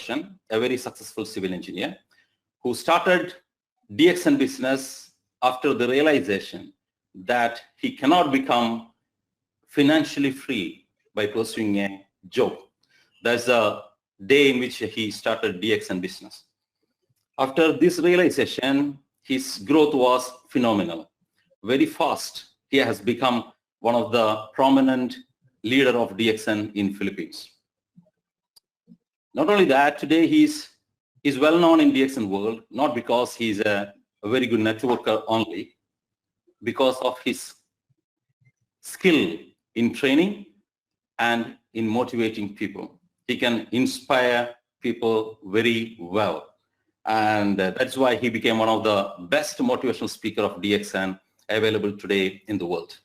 introduction, a very successful civil engineer who started DXN business after the realization that he cannot become financially free by pursuing a job. That's the day in which he started DXN business. After this realization, his growth was phenomenal. Very fast, he has become one of the prominent leader of DXN in Philippines. Not only that, today he's well known in DXN world, not because he's a very good networker only, because of his skill in training and in motivating people. He can inspire people very well. And that's why he became one of the best motivational speaker of DXN available today in the world.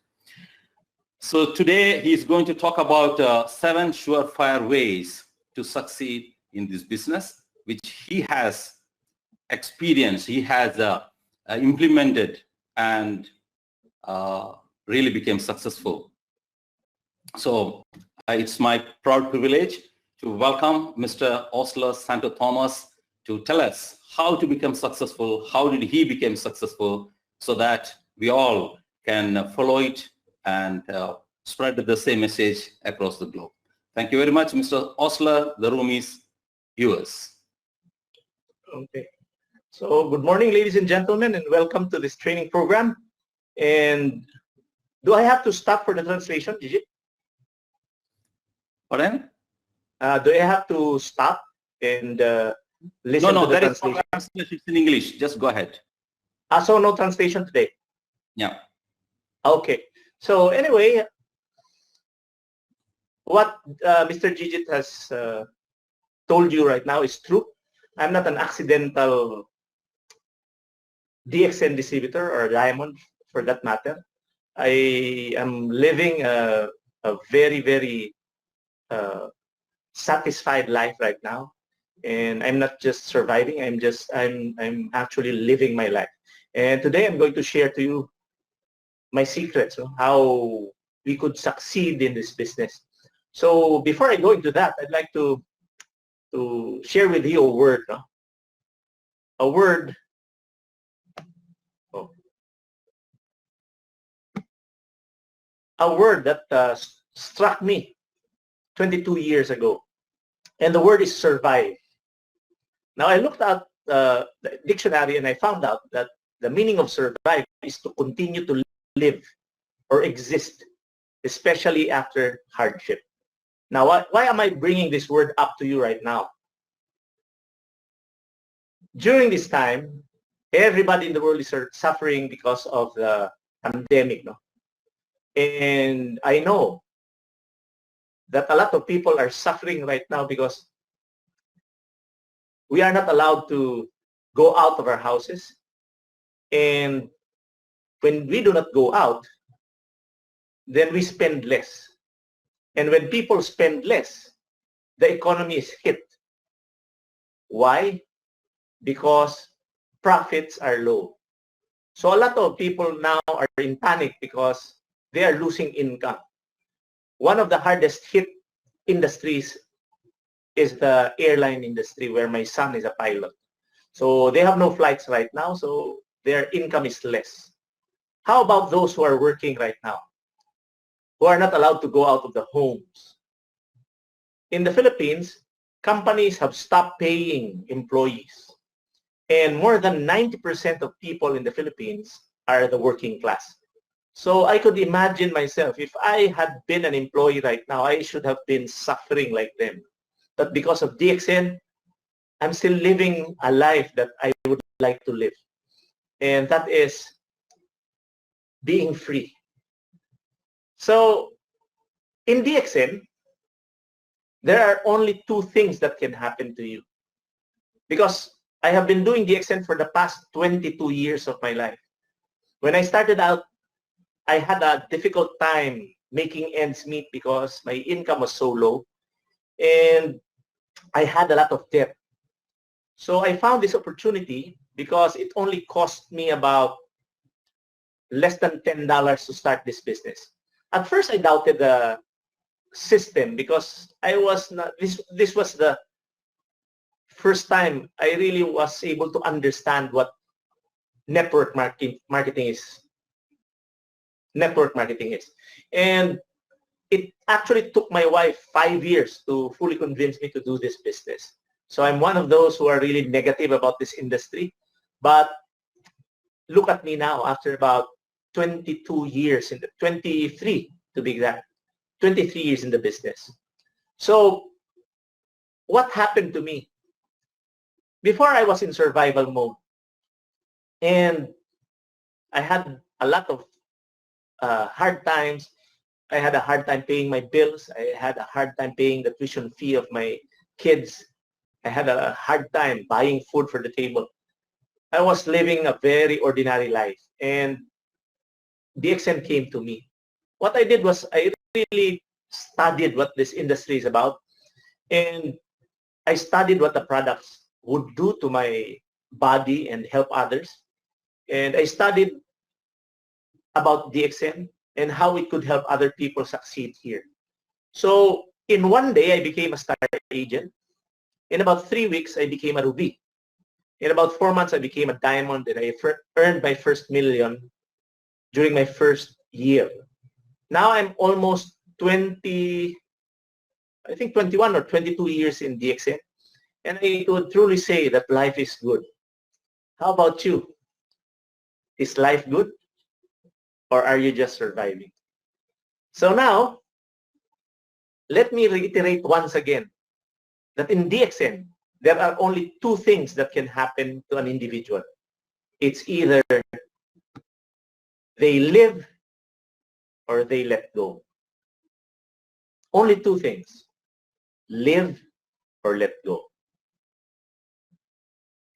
So today he's going to talk about 7 surefire ways to succeed in this business, which he has experienced, he has implemented and really became successful. So it's my proud privilege to welcome Mr. Osler Sto Tomas to tell us how to become successful, how did he become successful, so that we all can follow it and spread the same message across the globe. Thank you very much, Mr. Osler. The room is yours. Okay. So good morning, ladies and gentlemen, and welcome to this training program. And do I have to stop for the translation, Gigi? Pardon? Do I have to stop and listen to the translation? No, it's in English. Just go ahead. So no translation today? Yeah. Okay. So anyway, what Mr. Gigit has told you right now is true. I'm not an accidental DXN distributor or diamond for that matter. I am living a very, very satisfied life right now. And I'm not just surviving, I'm actually living my life. And today I'm going to share to you my secrets of how we could succeed in this business. So before I go into that, I'd like to share with you a word. No? A word. Oh. A word that struck me 22 years ago. And the word is survive. Now I looked at the dictionary and I found out that the meaning of survive is to continue to live or exist, especially after hardship. Now, why am I bringing this word up to you right now? During this time, everybody in the world is suffering because of the pandemic. No? And I know that a lot of people are suffering right now because we are not allowed to go out of our houses. And when we do not go out, then we spend less. And when people spend less, the economy is hit. Why? Because profits are low. So a lot of people now are in panic because they are losing income. One of the hardest hit industries is the airline industry, where my son is a pilot. So they have no flights right now, so their income is less. How about those who are working right now, who are not allowed to go out of the homes? In the Philippines, companies have stopped paying employees. And more than 90% of people in the Philippines are the working class. So I could imagine myself, if I had been an employee right now, I should have been suffering like them. But because of DXN, I'm still living a life that I would like to live. And that is being free. So in DXN, there are only 2 things that can happen to you. Because I have been doing DXN for the past 22 years of my life. When I started out, I had a difficult time making ends meet because my income was so low and I had a lot of debt. So I found this opportunity because it only cost me about less than $10 to start this business. At first, I doubted the system because I was not, this was the first time I really was able to understand what network marketing is. Network marketing is. And it actually took my wife 5 years to fully convince me to do this business. So I'm one of those who are really negative about this industry. But look at me now after about 22 years, 23 to be exact, 23 years in the business. So what happened to me? Before I was in survival mode and I had a lot of hard times. I had a hard time paying my bills. I had a hard time paying the tuition fee of my kids. I had a hard time buying food for the table. I was living a very ordinary life, and DXN came to me. What I did was I really studied what this industry is about, and I studied what the products would do to my body and help others. And I studied about DXN and how it could help other people succeed here. So in one day, I became a star agent. In about 3 weeks, I became a ruby. In about 4 months, I became a diamond, and I earned my first million during my first year. Now I'm almost 20, I think 21 or 22 years in DXN, and I would truly say that life is good. How about you? Is life good? Or are you just surviving? So now, let me reiterate once again that in DXN, there are only two things that can happen to an individual. It's either they live or they let go. Only two things, live or let go.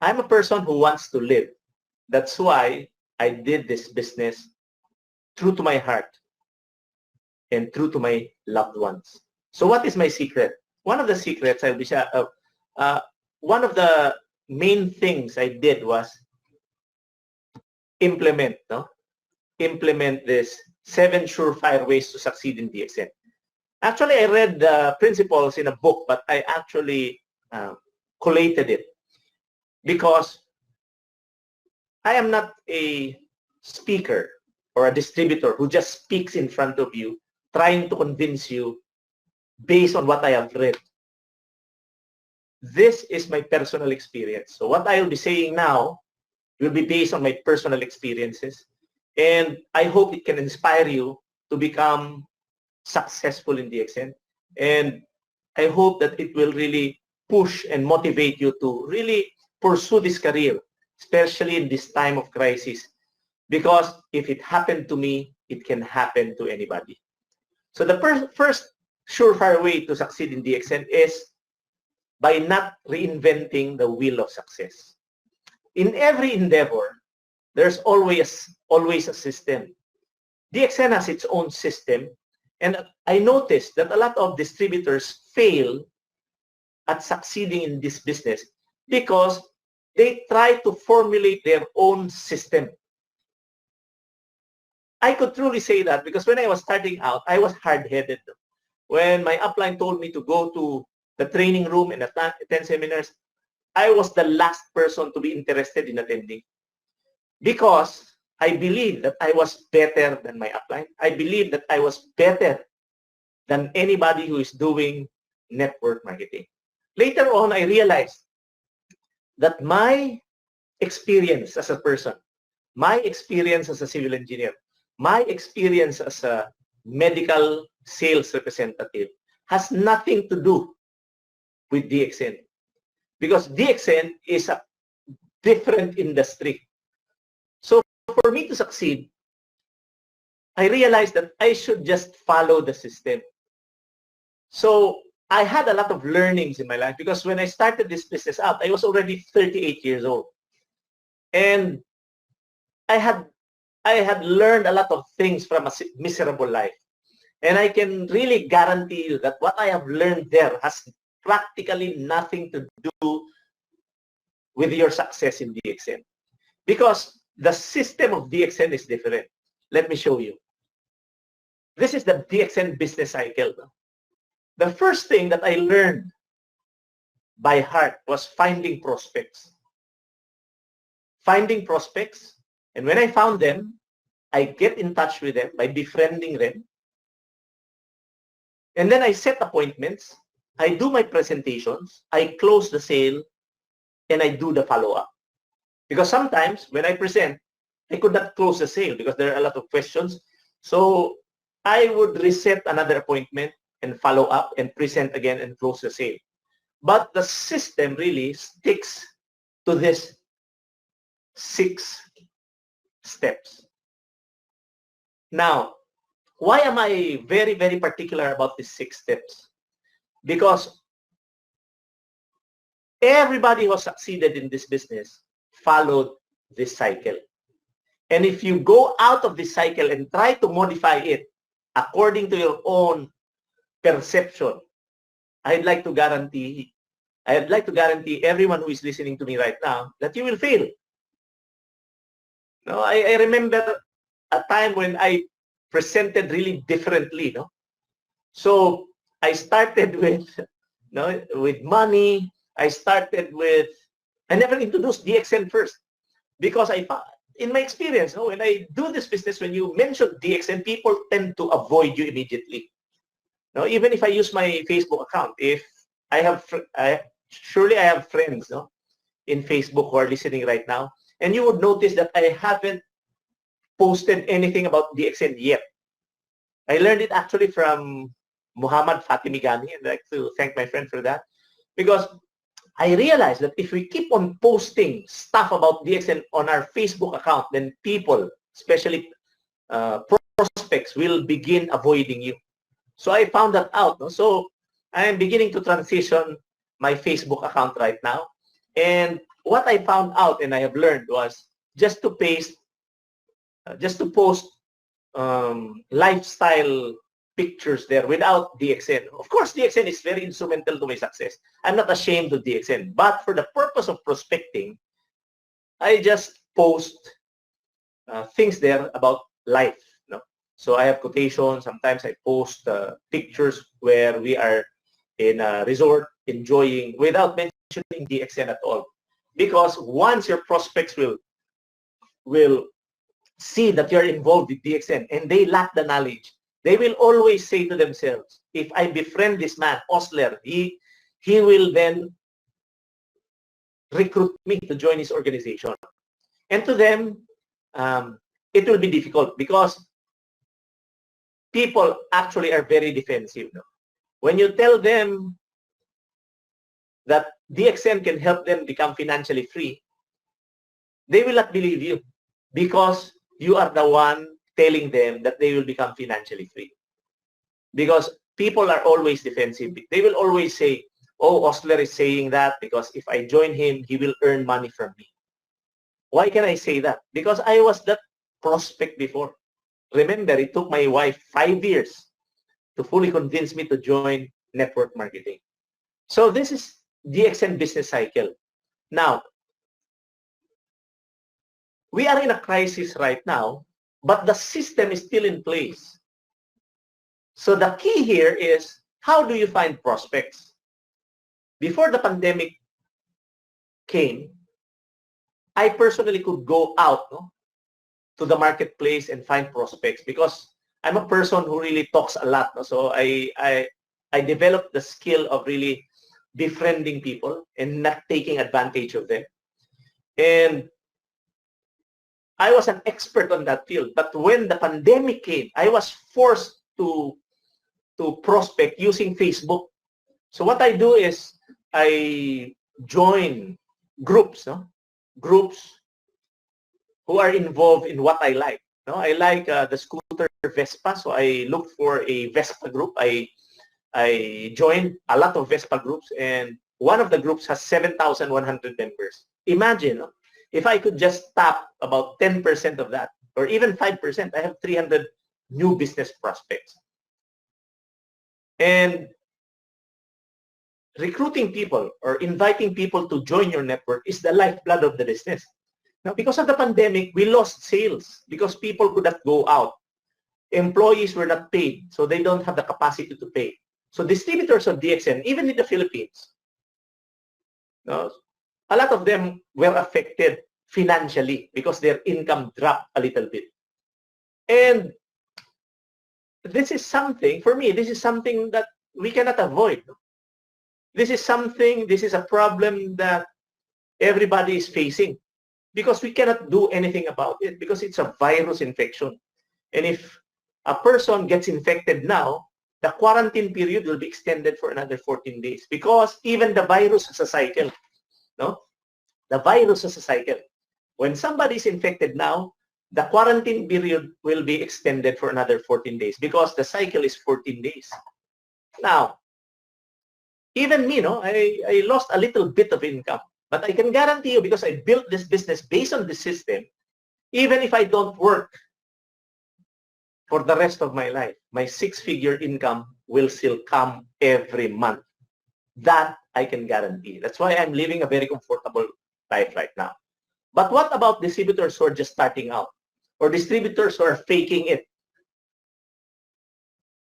I'm a person who wants to live. That's why I did this business true to my heart and true to my loved ones. So what is my secret? One of the secrets, one of the main things I did was implement this 7 surefire ways to succeed in DXN. Actually, I read the principles in a book, but I actually collated it because I am not a speaker or a distributor who just speaks in front of you, trying to convince you based on what I have read. This is my personal experience. So what I'll be saying now will be based on my personal experiences. And I hope it can inspire you to become successful in DXN. And I hope that it will really push and motivate you to really pursue this career, especially in this time of crisis. Because if it happened to me, it can happen to anybody. So the first surefire way to succeed in DXN is by not reinventing the wheel of success. In every endeavor, there's always a system. DXN has its own system, and I noticed that a lot of distributors fail at succeeding in this business because they try to formulate their own system. I could truly say that because when I was starting out, I was hard-headed. When my upline told me to go to the training room and attend seminars, I was the last person to be interested in attending because I believed that I was better than my upline. I believed that I was better than anybody who is doing network marketing. Later on, I realized that my experience as a person, my experience as a civil engineer, my experience as a medical sales representative has nothing to do with DXN because DXN is a different industry. So for me to succeed, I realized that I should just follow the system. So I had a lot of learnings in my life because when I started this business out, I was already 38 years old. And I had learned a lot of things from a miserable life. And I can really guarantee you that what I have learned there has practically nothing to do with your success in DXN. Because the system of DXN is different. Let me show you. This is the DXN business cycle. The first thing that I learned by heart was finding prospects. Finding prospects, and when I found them, I get in touch with them by befriending them. And then I set appointments, I do my presentations, I close the sale, and I do the follow-up. Because sometimes when I present, I could not close the sale because there are a lot of questions. So I would reset another appointment and follow up and present again and close the sale. But the system really sticks to this 6 steps. Now, why am I very, very particular about these 6 steps? Because everybody who has succeeded in this business followed this cycle. And if you go out of this cycle and try to modify it according to your own perception, I'd like to guarantee everyone who is listening to me right now that you will fail. No, I remember a time when I presented really differently. No? So I started with money. I never introduced DXN first because in my experience, when I do this business, when you mention DXN, people tend to avoid you immediately. Even if I use my Facebook account, if I have friends in Facebook who are listening right now, and you would notice that I haven't posted anything about DXN yet. I learned it actually from Muhammad Fatimigani, and I'd like to thank my friend for that, because I realized that if we keep on posting stuff about DXN on our Facebook account, then people, especially prospects, will begin avoiding you. So I found that out. No? So I am beginning to transition my Facebook account right now. And what I found out and I have learned was just to post lifestyle pictures there without DXN. Of course, DXN is very instrumental to my success. I'm not ashamed of DXN. But for the purpose of prospecting, I just post things there about life. So I have quotations. Sometimes I post pictures where we are in a resort enjoying without mentioning DXN at all. Because once your prospects will see that you're involved with DXN and they lack the knowledge, they will always say to themselves, if I befriend this man, Osler, he will then recruit me to join his organization. And to them, it will be difficult because people actually are very defensive. When you tell them that DXN can help them become financially free, they will not believe you because you are the one telling them that they will become financially free. Because people are always defensive. They will always say, oh, Osler is saying that because if I join him, he will earn money from me. Why can I say that? Because I was that prospect before. Remember, it took my wife 5 years to fully convince me to join network marketing. So this is DXN business cycle. Now, we are in a crisis right now, but the system is still in place. So the key here is, how do you find prospects? Before the pandemic came, I personally could go out to the marketplace and find prospects because I'm a person who really talks a lot. So I developed the skill of really befriending people and not taking advantage of them. And I was an expert on that field. But when the pandemic came, I was forced to prospect using Facebook. So what I do is I join groups, groups who are involved in what I like. I like the scooter Vespa, so I looked for a Vespa group. I joined a lot of Vespa groups, and one of the groups has 7,100 members. Imagine, if I could just tap about 10% of that, or even 5%, I have 300 new business prospects. And recruiting people or inviting people to join your network is the lifeblood of the business. Now, because of the pandemic, we lost sales because people could not go out. Employees were not paid, so they don't have the capacity to pay. So distributors of DXN, even in the Philippines, No? A lot of them were affected financially because their income dropped a little bit. And this is something, for me, this is something that we cannot avoid. This is a problem that everybody is facing because we cannot do anything about it because it's a virus infection. And if a person gets infected now, the quarantine period will be extended for another 14 days because even the virus has a cycle. No? The virus has a cycle. When somebody is infected now, the quarantine period will be extended for another 14 days because the cycle is 14 days. Now, even me, I lost a little bit of income, but I can guarantee you because I built this business based on the system, even if I don't work for the rest of my life, my six-figure income will still come every month. That I can guarantee. That's why I'm living a very comfortable life right now. But what about distributors who are just starting out or distributors who are faking it?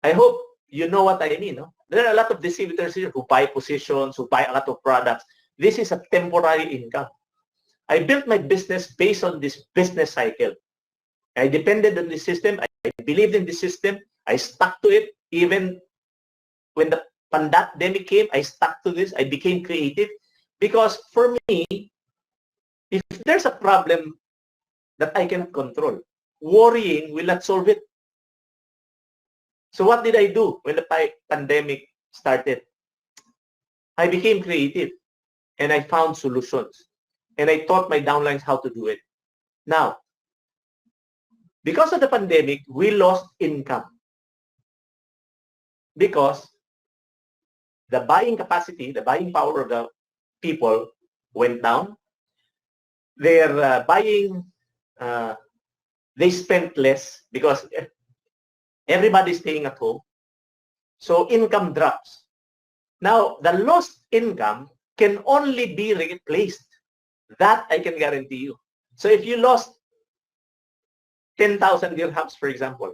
I hope you know what I mean. No? There are a lot of distributors here who buy positions, who buy a lot of products. This is a temporary income. I built my business based on this business cycle. I depended on the system. I believed in the system. I stuck to it. Even when the pandemic came, I stuck to this. I became creative because for me, if there's a problem that I cannot control, worrying will not solve it. So what did I do when the pandemic started? I became creative and I found solutions and I taught my downlines how to do it. Now, because of the pandemic, we lost income because the buying capacity, the buying power of the people went down. Their buying, they spent less because everybody's staying at home. So income drops. Now, the lost income can only be replaced. That I can guarantee you. So if you lost 10,000 dirhams, for example,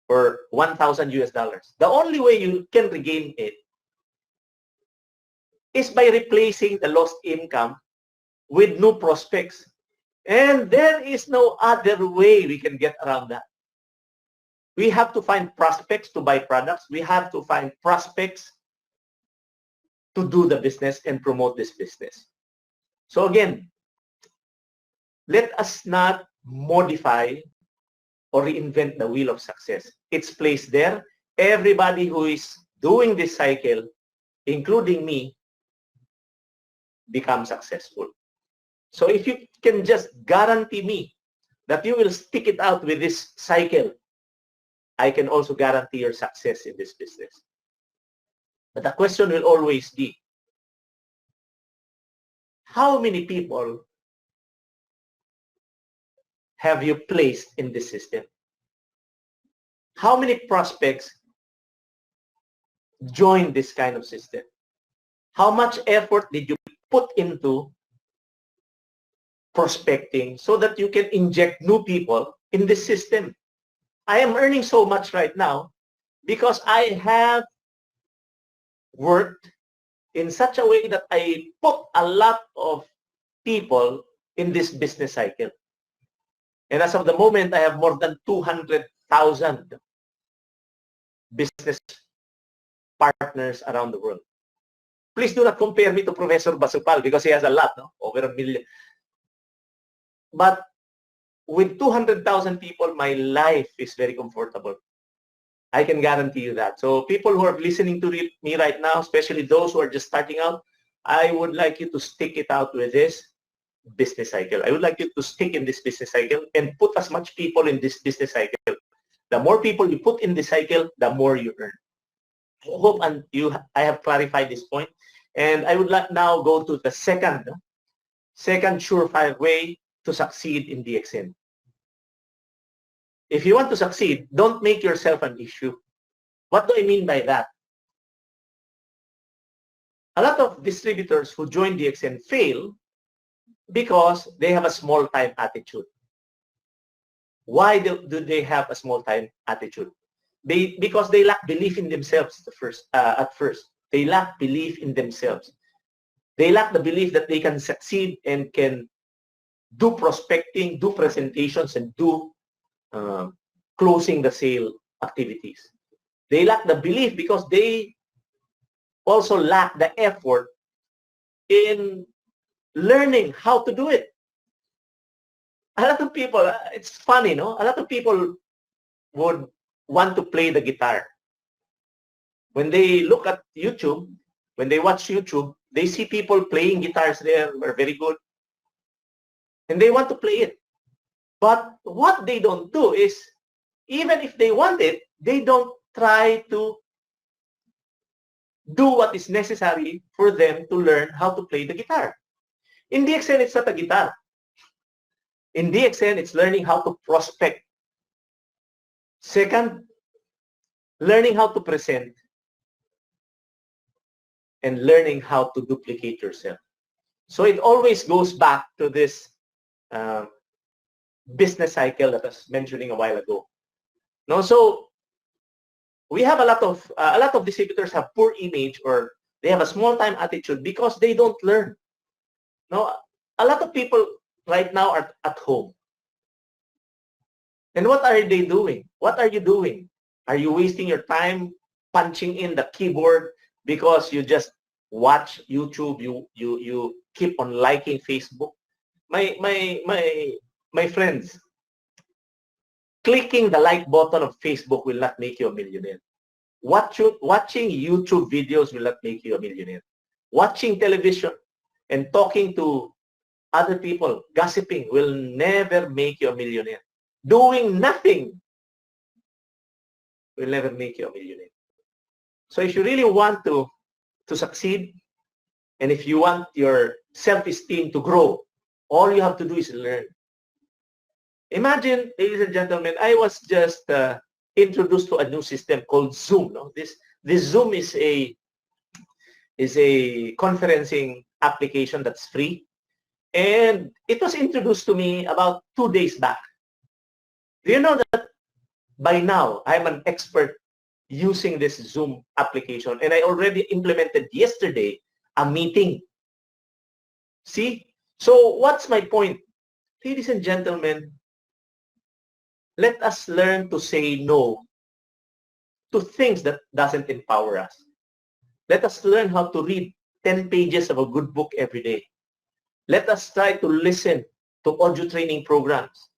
or 1,000 US dollars, the only way you can regain it is by replacing the lost income with new prospects. And there is no other way we can get around that. We have to find prospects to buy products. We have to find prospects to do the business and promote this business. So again, let us not modify or reinvent the wheel of success. It's placed there. Everybody who is doing this cycle, including me, becomes successful. So if you can just guarantee me that you will stick it out with this cycle, I can also guarantee your success in this business. But the question will always be, how many people have you placed in this system? How many prospects join this kind of system? How much effort did you put into prospecting so that you can inject new people in this system? I am earning so much right now because I have worked in such a way that I put a lot of people in this business cycle. And as of the moment, I have more than 200,000 business partners around the world. Please do not compare me to Professor Basupal because he has a lot, no? Over 1 million. But with 200,000 people, my life is very comfortable. I can guarantee you that. So people who are listening to me right now, especially those who are just starting out, I would like you to stick it out with this business cycle. I would like you to stick in this business cycle and put as much people in this business cycle. The more people you put in this cycle, the more you earn. I hope I have clarified this point. And I would like now go to the second surefire way to succeed in DXN. If you want to succeed, don't make yourself an issue. What do I mean by that? A lot of distributors who join DXN fail because they have a small-time attitude. Why do they have a small-time attitude? Because they lack belief in themselves at first. They lack belief in themselves. They lack the belief that they can succeed and can do prospecting, do presentations, and do closing the sale activities. They lack the belief because they also lack the effort in learning how to do it. A lot of people, it's funny, no? A lot of people would want to play the guitar. When they look at YouTube, when they watch YouTube, they see people playing guitars there who are very good. And they want to play it. But what they don't do is, even if they want it, they don't try to do what is necessary for them to learn how to play the guitar. In DXN, it's not a guitar. In DXN, it's learning how to prospect. Second, learning how to present. And learning how to duplicate yourself. So it always goes back to this business cycle that I was mentioning a while ago. No, so we have a lot of distributors have poor image, or they have a small-time attitude because they don't learn. No, a lot of people right now are at home. And what are they doing? What are you doing? Are you wasting your time punching in the keyboard because you just watch YouTube? You keep on liking Facebook. My friends, clicking the like button of Facebook will not make you a millionaire. Watching YouTube videos will not make you a millionaire. Watching television and talking to other people, gossiping, will never make you a millionaire. Doing nothing will never make you a millionaire. So if you really want to succeed, and if you want your self-esteem to grow, all you have to do is learn. Imagine, ladies and gentlemen, I was just introduced to a new system called Zoom. No? This Zoom is a conferencing application that's free, and it was introduced to me about 2 days back. Do you know that by now I'm an expert using this Zoom application, and I already implemented yesterday a meeting. See? So what's my point? Ladies and gentlemen, let us learn to say no to things that doesn't empower us. Let us learn how to read 10 pages of a good book every day. Let us try to listen to audio training programs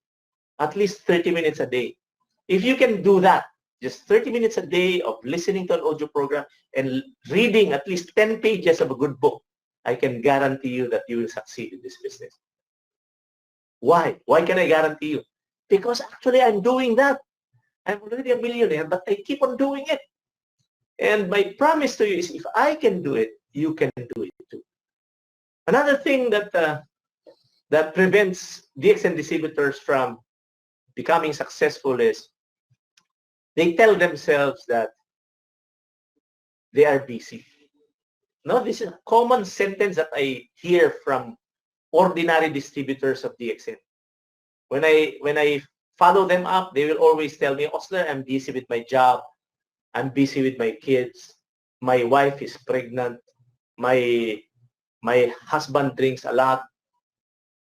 at least 30 minutes a day. If you can do that, just 30 minutes a day of listening to an audio program and reading at least 10 pages of a good book, I can guarantee you that you will succeed in this business. Why? Why can I guarantee you? Because actually I'm doing that. I'm already a millionaire, but I keep on doing it. And my promise to you is, if I can do it, you can do it too. Another thing that that prevents DXN distributors from becoming successful is they tell themselves that they are busy. No, this is a common sentence that I hear from ordinary distributors of DXN. When I follow them up, they will always tell me, Osler, I'm busy with my job. I'm busy with my kids. My wife is pregnant. My husband drinks a lot.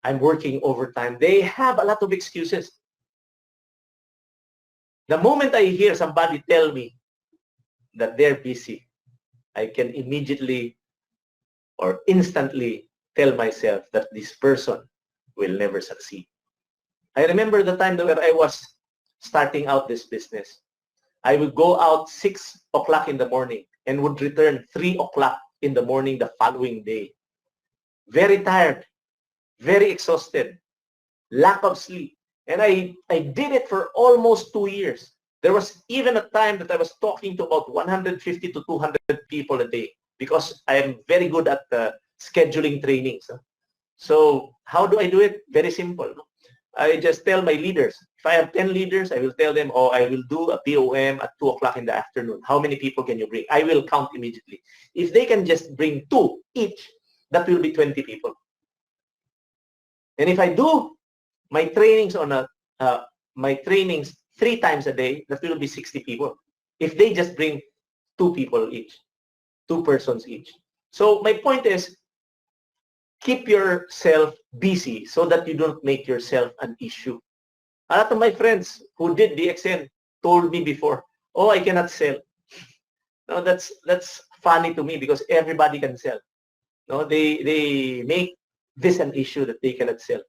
I'm working overtime. They have a lot of excuses. The moment I hear somebody tell me that they're busy, I can immediately or instantly tell myself that this person will never succeed. I remember the time that I was starting out this business. I would go out 6 o'clock in the morning and would return 3 o'clock in the morning the following day. Very tired, very exhausted, lack of sleep. And I did it for almost 2 years. There was even a time that I was talking to about 150 to 200 people a day because I am very good at scheduling trainings. So how do I do it? Very simple. I just tell my leaders. If I have 10 leaders, I will tell them, oh, I will do a BOM at 2 o'clock in the afternoon. How many people can you bring? I will count immediately. If they can just bring 2 each, that will be 20 people. And if I do my trainings my trainings 3 times a day, that will be 60 people. If they just bring 2 people each, 2 persons each. So my point is, keep yourself busy so that you don't make yourself an issue. A lot of my friends who did DXN told me before, oh, I cannot sell. No, that's funny to me because everybody can sell. No, they make this an issue that they cannot sell.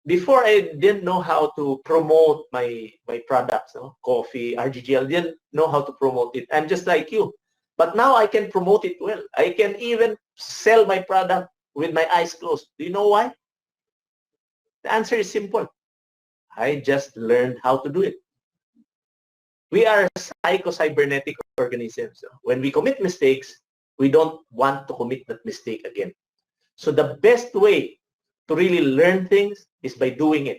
Before, I didn't know how to promote my products, no? Coffee, RGGL, didn't know how to promote it. I'm just like you. But now I can promote it well. I can even sell my product with my eyes closed. Do you know why? The answer is simple. I just learned how to do it. We are psycho-cybernetic organisms. When we commit mistakes, we don't want to commit that mistake again. So the best way to really learn things is by doing it.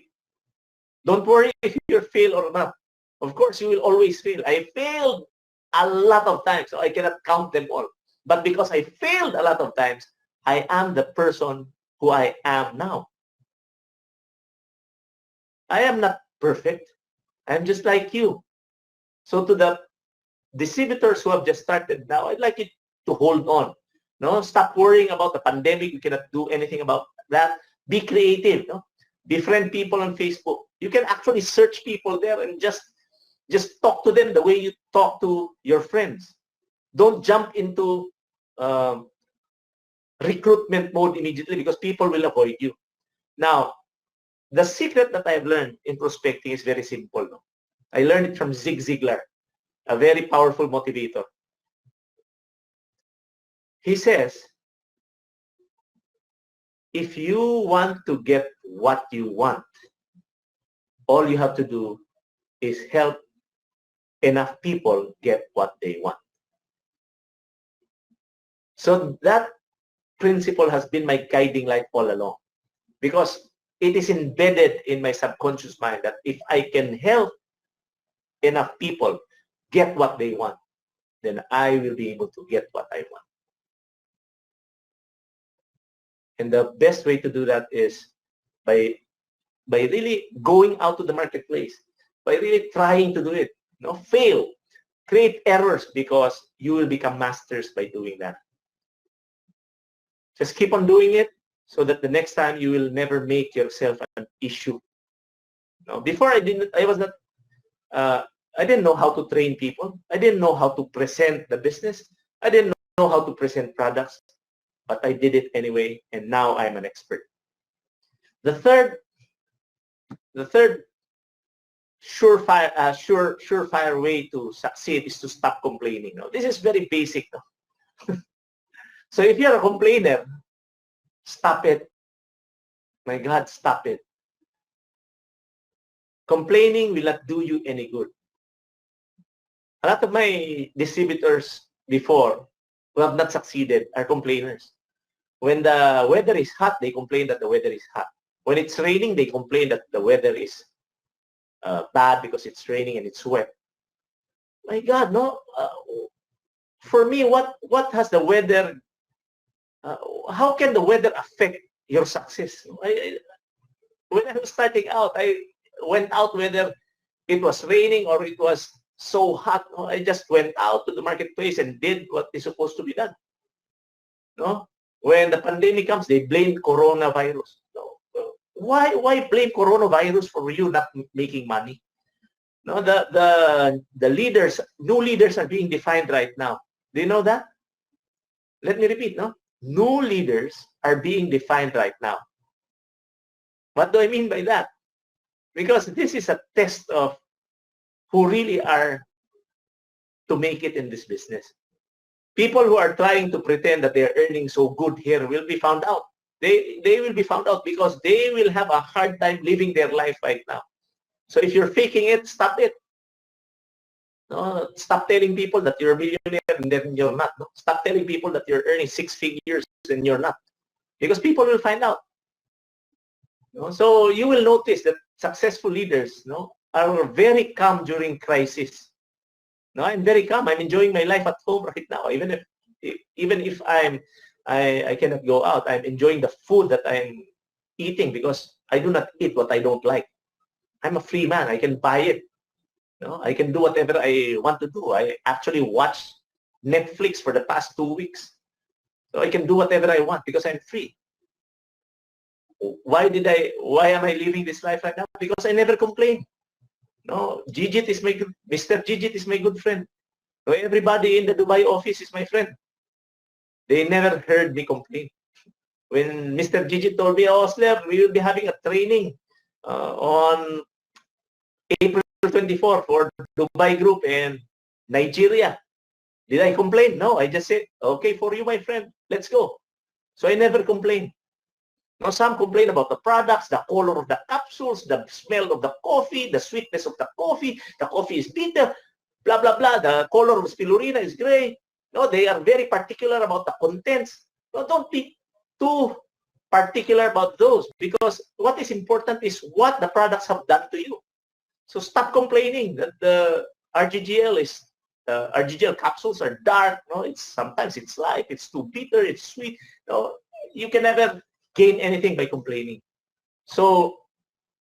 Don't worry if you fail or not. Of course, you will always fail. I failed a lot of times, so I cannot count them all. But because I failed a lot of times, I am the person who I am now. I am not perfect. I'm just like you. So to the distributors who have just started now, I'd like you to hold on. No, stop worrying about the pandemic. You cannot do anything about that. Be creative. No? Befriend people on Facebook. You can actually search people there and just talk to them the way you talk to your friends. Don't jump into recruitment mode immediately because people will avoid you. Now, the secret that I've learned in prospecting is very simple. No? I learned it from Zig Ziglar, a very powerful motivator. He says, if you want to get what you want, all you have to do is help enough people get what they want. So that principle has been my guiding light all along because it is embedded in my subconscious mind that if I can help enough people get what they want, then I will be able to get what I want. And the best way to do that is by really going out to the marketplace, by really trying to do it. No, fail, create errors because you will become masters by doing that. Just keep on doing it so that the next time you will never make yourself an issue. No, before I didn't know how to train people. I didn't know how to present the business. I didn't know how to present products, but I did it anyway, and now I'm an expert. The third surefire way to succeed is to stop complaining. No? This is very basic. No? So if you're a complainer, stop it. My God, stop it. Complaining will not do you any good. A lot of my distributors before who have not succeeded are complainers. When the weather is hot, they complain that the weather is hot. When it's raining, they complain that the weather is bad because it's raining and it's wet. My God, no. For me, what has the weather? How can the weather affect your success? When I was starting out, I went out whether it was raining or it was so hot. No? I just went out to the marketplace and did what is supposed to be done. No? When the pandemic comes, they blame coronavirus. No? Why blame coronavirus for you not making money? No, the leaders, new leaders are being defined right now. Do you know that? Let me repeat, no? New leaders are being defined right now. What do I mean by that? Because this is a test of who really are to make it in this business. People who are trying to pretend that they are earning so good here will be found out. They will be found out because they will have a hard time living their life right now. So if you're faking it, stop it. No, stop telling people that you're a millionaire and then you're not. No? Stop telling people that you're earning 6 figures and you're not. Because people will find out. No? So you will notice that successful leaders, no, are very calm during crisis. No, I'm very calm. I'm enjoying my life at home right now. Even if I cannot go out, I'm enjoying the food that I'm eating because I do not eat what I don't like. I'm a free man. I can buy it. No, I can do whatever I want to do. I actually watch Netflix for the past 2 weeks. So I can do whatever I want because I'm free. why am I living this life right now? Because I never complain. No, Mr. Gigit is my good friend. So everybody in the Dubai office is my friend. They never heard me complain. When Mr. Gigit told me, oh, Osler, we will be having a training on April 24 for Dubai Group and Nigeria. Did I complain? No, I just said, okay, for you, my friend, let's go. So I never complain. Now, some complain about the products, the color of the capsules, the smell of the coffee, the sweetness of the coffee is bitter, blah, blah, blah. The color of spirulina is gray. No, they are very particular about the contents. No, don't be too particular about those, because what is important is what the products have done to you. So stop complaining that the RGGL capsules are dark. No, sometimes it's light, it's too bitter, it's sweet. No, you can never gain anything by complaining. So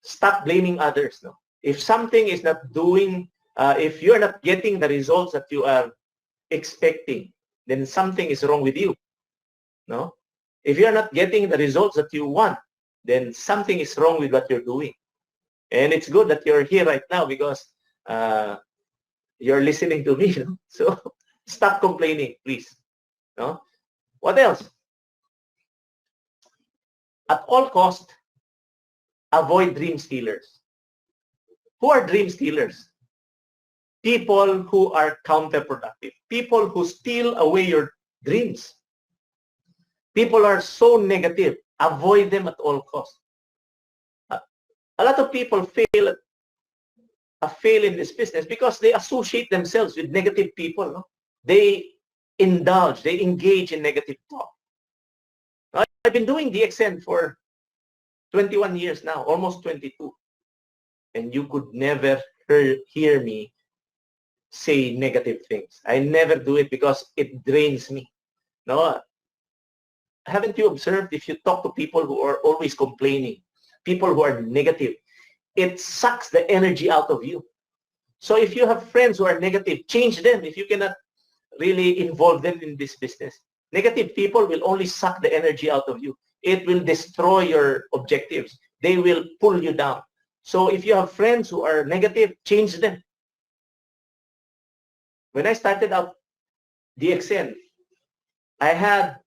stop blaming others. No, if something is not doing, if you're not getting the results that you are expecting, then something is wrong with you. No, if you're not getting the results that you want, then something is wrong with what you're doing. And it's good that you're here right now because you're listening to me. No? So stop complaining, please. No? What else? At all costs, avoid dream stealers. Who are dream stealers? People who are counterproductive. People who steal away your dreams. People are so negative. Avoid them at all costs. A lot of people fail in this business because they associate themselves with negative people. No? They engage in negative talk. I've been doing DXN for 21 years now, almost 22. And you could never hear me say negative things. I never do it because it drains me. No, haven't you observed, if you talk to people who are always complaining, people who are negative, it sucks the energy out of you. So if you have friends who are negative, change them if you cannot really involve them in this business. Negative people will only suck the energy out of you. It will destroy your objectives. They will pull you down. So if you have friends who are negative, change them. When I started out DXN, I had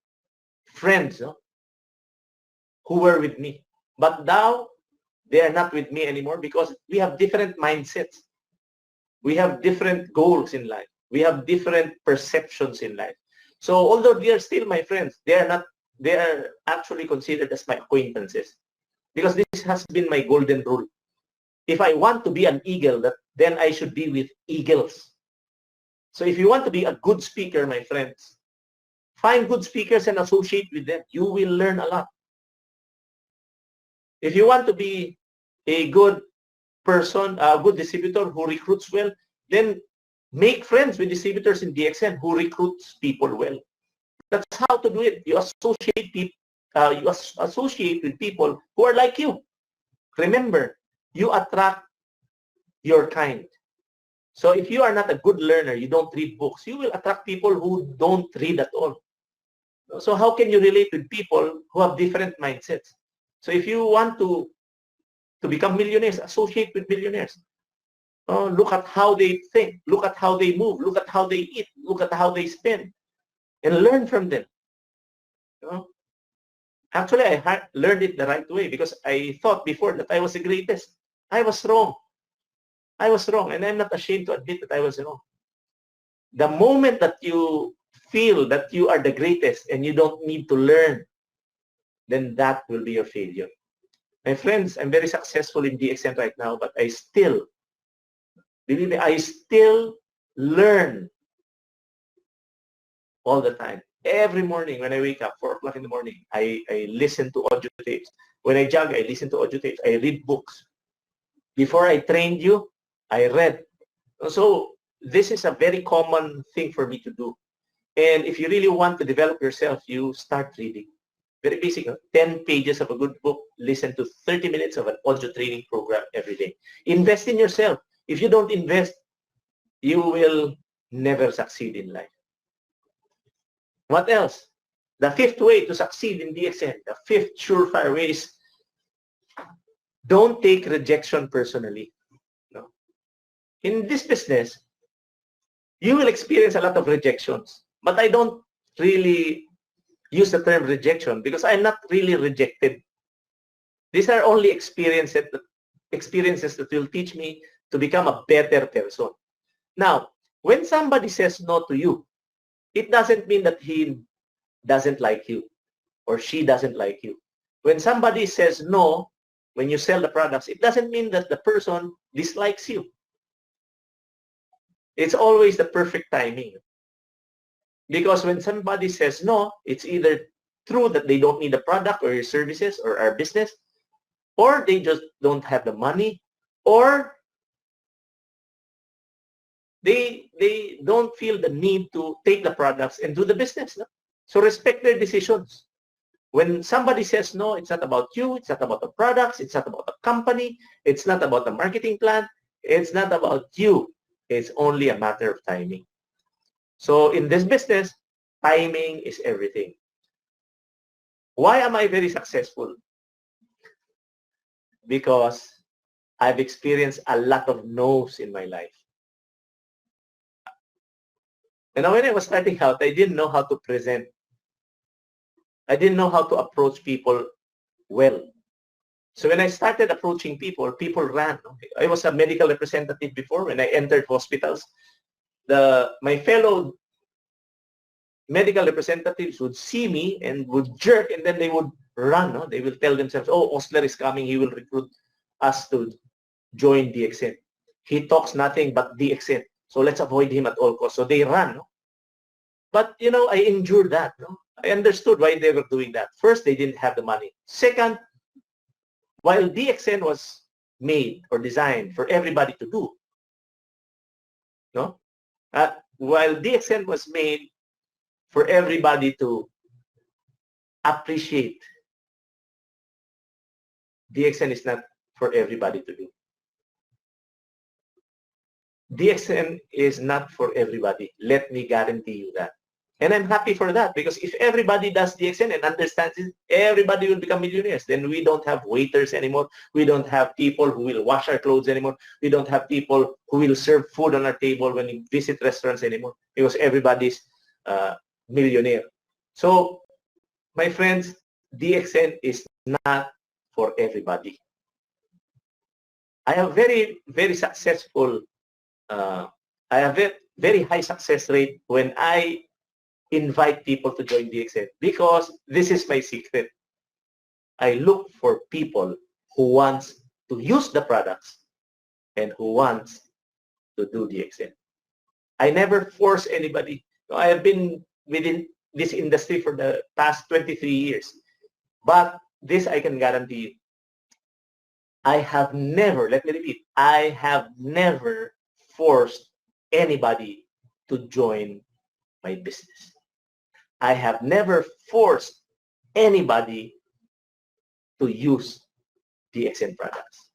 friends who were with me. But now, they are not with me anymore because we have different mindsets. We have different goals in life. We have different perceptions in life. So although they are still my friends, they are actually considered as my acquaintances. Because this has been my golden rule. If I want to be an eagle, then I should be with eagles. So if you want to be a good speaker, my friends, find good speakers and associate with them. You will learn a lot. If you want to be a good person, a good distributor who recruits well, then make friends with distributors in DXN who recruits people well. That's how to do it. You associate people. You associate with people who are like you. Remember, you attract your kind. So if you are not a good learner, you don't read books, you will attract people who don't read at all. So how can you relate with people who have different mindsets? So if you want to become millionaires, associate with millionaires. Look at how they think. Look at how they move. Look at how they eat. Look at how they spend. And learn from them. Actually, I learned it the right way because I thought before that I was the greatest. I was wrong. I was wrong, and I'm not ashamed to admit that I was wrong. The moment that you feel that you are the greatest and you don't need to learn, then that will be your failure. My friends, I'm very successful in DXN right now, but I still, believe me, I still learn all the time. Every morning when I wake up, 4 o'clock in the morning, I listen to audio tapes. When I jog, I listen to audio tapes. I read books. Before I trained you, I read. So this is a very common thing for me to do. And if you really want to develop yourself, you start reading. Very basic, 10 pages of a good book, listen to 30 minutes of an audio training program every day. Invest in yourself. If you don't invest, you will never succeed in life. What else? The fifth way to succeed in DXN, the fifth surefire way is don't take rejection personally. No? In this business, you will experience a lot of rejections, but I don't really use the term rejection because I'm not really rejected. These are only experiences that will teach me to become a better person. Now, when somebody says no to you, it doesn't mean that he doesn't like you or she doesn't like you. When somebody says no, when you sell the products, it doesn't mean that the person dislikes you. It's always the perfect timing. Because when somebody says no, it's either true that they don't need the product or your services or our business, or they just don't have the money, or they don't feel the need to take the products and do the business. No? So respect their decisions. When somebody says no, it's not about you, it's not about the products, it's not about the company, it's not about the marketing plan, it's not about you. It's only a matter of timing. So in this business, timing is everything. Why am I very successful? Because I've experienced a lot of no's in my life. And when I was starting out, I didn't know how to present. I didn't know how to approach people well. So when I started approaching people, people ran. I was a medical representative before. When I entered hospitals, my fellow medical representatives would see me and would jerk, and then they would run. No? They will tell themselves, oh, Osler is coming. He will recruit us to join DXN. He talks nothing but DXN. So let's avoid him at all costs. So they run. No? But, you know, I endured that. No? I understood why they were doing that. First, they didn't have the money. Second, while DXN was made or designed for everybody to do, no? While DXN was made for everybody to appreciate, DXN is not for everybody to do. DXN is not for everybody. Let me guarantee you that. And I'm happy for that, because if everybody does DXN and understands it, everybody will become millionaires. Then we don't have waiters anymore. We don't have people who will wash our clothes anymore. We don't have people who will serve food on our table when we visit restaurants anymore, because everybody's millionaire. So, my friends, DXN is not for everybody. I have very, very successful, I have a very high success rate when I invite people to join DXN, because this is my secret. I look for people who wants to use the products and who wants to do DXN. I never force anybody. I have been within this industry for the past 23 years. But this I can guarantee you. I have never, let me repeat, I have never forced anybody to join my business. I have never forced anybody to use DXN products.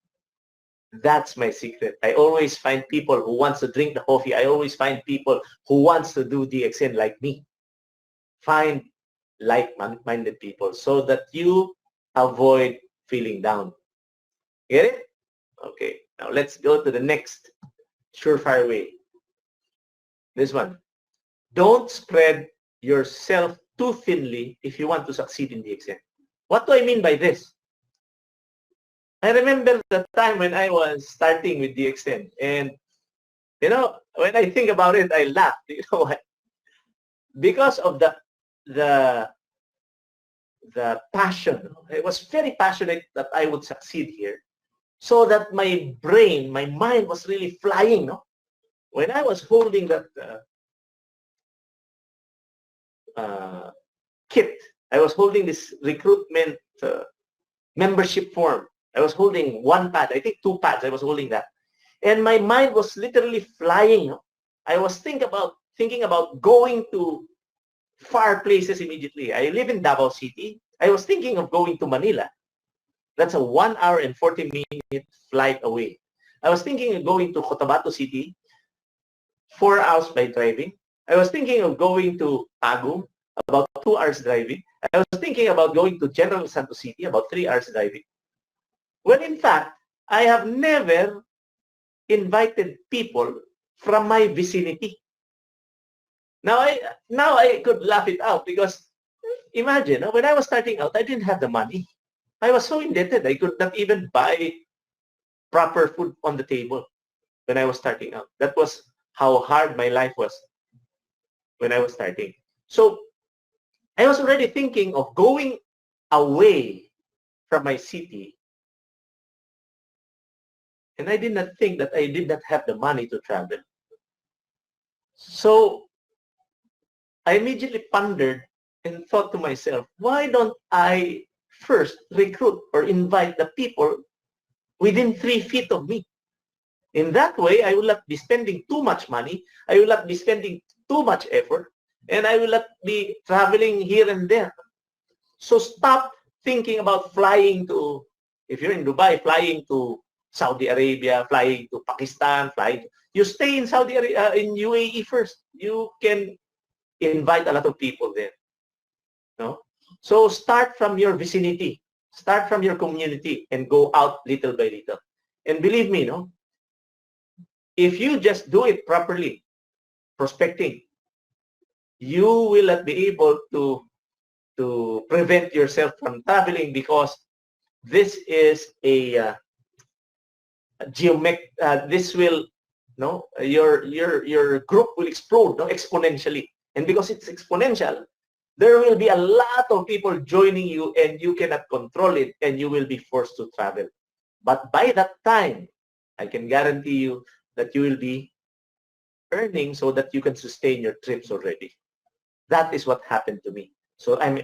That's my secret. I always find people who wants to drink the coffee. I always find people who wants to do DXN like me. Find like-minded people so that you avoid feeling down. Get it? Okay. Now let's go to the next surefire way. This one. Don't spread yourself too thinly if you want to succeed in DXN. What do I mean by this? I remember the time when I was starting with DXN, and you know, when I think about it, I laugh. You know why? Because of the passion. I was very passionate that I would succeed here, so that my brain, my mind was really flying. No? When I was holding that kit, I was holding this recruitment membership form. I was holding one pad, I think 2 pads, I was holding that. And my mind was literally flying. I was thinking about going to far places immediately. I live in Davao City. I was thinking of going to Manila. That's a 1 hour and 40-minute flight away. I was thinking of going to Cotabato City, 4 hours by driving. I was thinking of going to Tagum, about 2 hours driving. I was thinking about going to General Santos City, about 3 hours driving. When in fact, I have never invited people from my vicinity. Now I could laugh it out because imagine, when I was starting out, I didn't have the money. I was so indebted. I could not even buy proper food on the table when I was starting out. That was how hard my life was when I was starting. So I was already thinking of going away from my city. And I did not think that I did not have the money to travel. So I immediately pondered and thought to myself, why don't I first recruit or invite the people within 3 feet of me? In that way, I will not be spending too much money. I will not be spending too much effort. And I will not be traveling here and there. So stop thinking about flying to, if you're in Dubai, flying to Saudi Arabia, flying to Pakistan, you stay in Saudi Arabia, in UAE first. You can invite a lot of people there. No? So start from your vicinity, start from your community, and go out little by little. And believe me, no, if you just do it properly, prospecting, you will not be able to prevent yourself from traveling, because this is a this will, no, your group will explode, no, exponentially. And because it's exponential, there will be a lot of people joining you, and you cannot control it, and you will be forced to travel. But by that time, I can guarantee you that you will be earning so that you can sustain your trips already. That is what happened to me. So I'm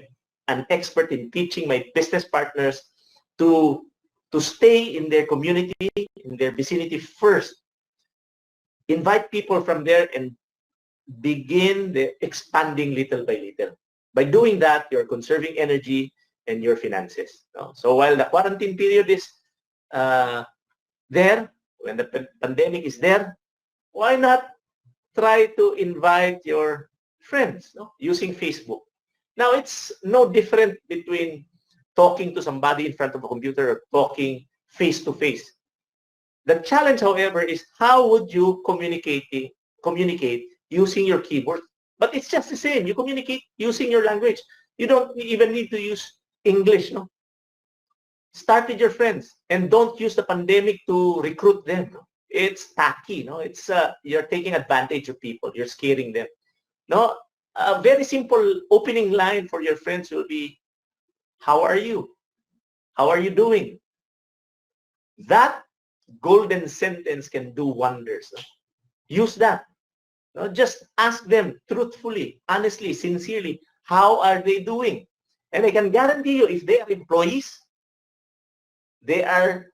an expert in teaching my business partners to stay in their community, in their vicinity first. Invite people from there and begin the expanding little by little. By doing that, you're conserving energy and your finances. So while the quarantine period is there, when the pandemic is there, why not try to invite your friends, no, using Facebook? Now, it's no different between talking to somebody in front of a computer or talking face-to-face. The challenge, however, is how would you communicate using your keyboard? But it's just the same. You communicate using your language. You don't even need to use English, no? Start with your friends, and don't use the pandemic to recruit them. No? It's tacky, no? It's you're taking advantage of people. You're scaring them. No, a very simple opening line for your friends will be, "How are you? How are you doing?" That golden sentence can do wonders. No? Use that. No? Just ask them truthfully, honestly, sincerely, how are they doing? And I can guarantee you, if they are employees, they are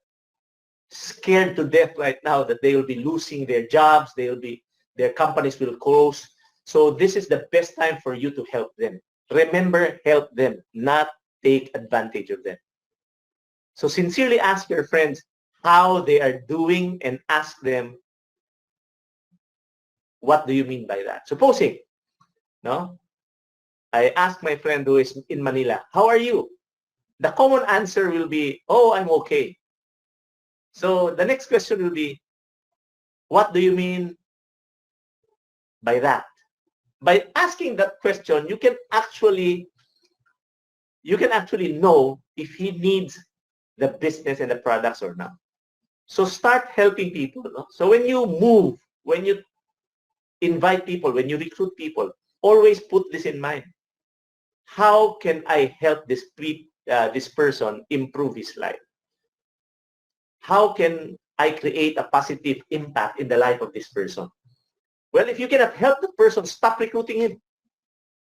scared to death right now that they will be losing their jobs, their companies will close. So this is the best time for you to help them. Remember, help them, not take advantage of them. So sincerely ask your friends how they are doing, and ask them, what do you mean by that? Supposing, no, I ask my friend who is in Manila, how are you? The common answer will be, oh, I'm okay. So the next question will be, what do you mean by that? By asking that question, you can actually know if he needs the business and the products or not. So start helping people. No? So when you move, when you invite people, when you recruit people, always put this in mind. How can I help this person improve his life? How can I create a positive impact in the life of this person? Well, if you cannot help the person, stop recruiting him.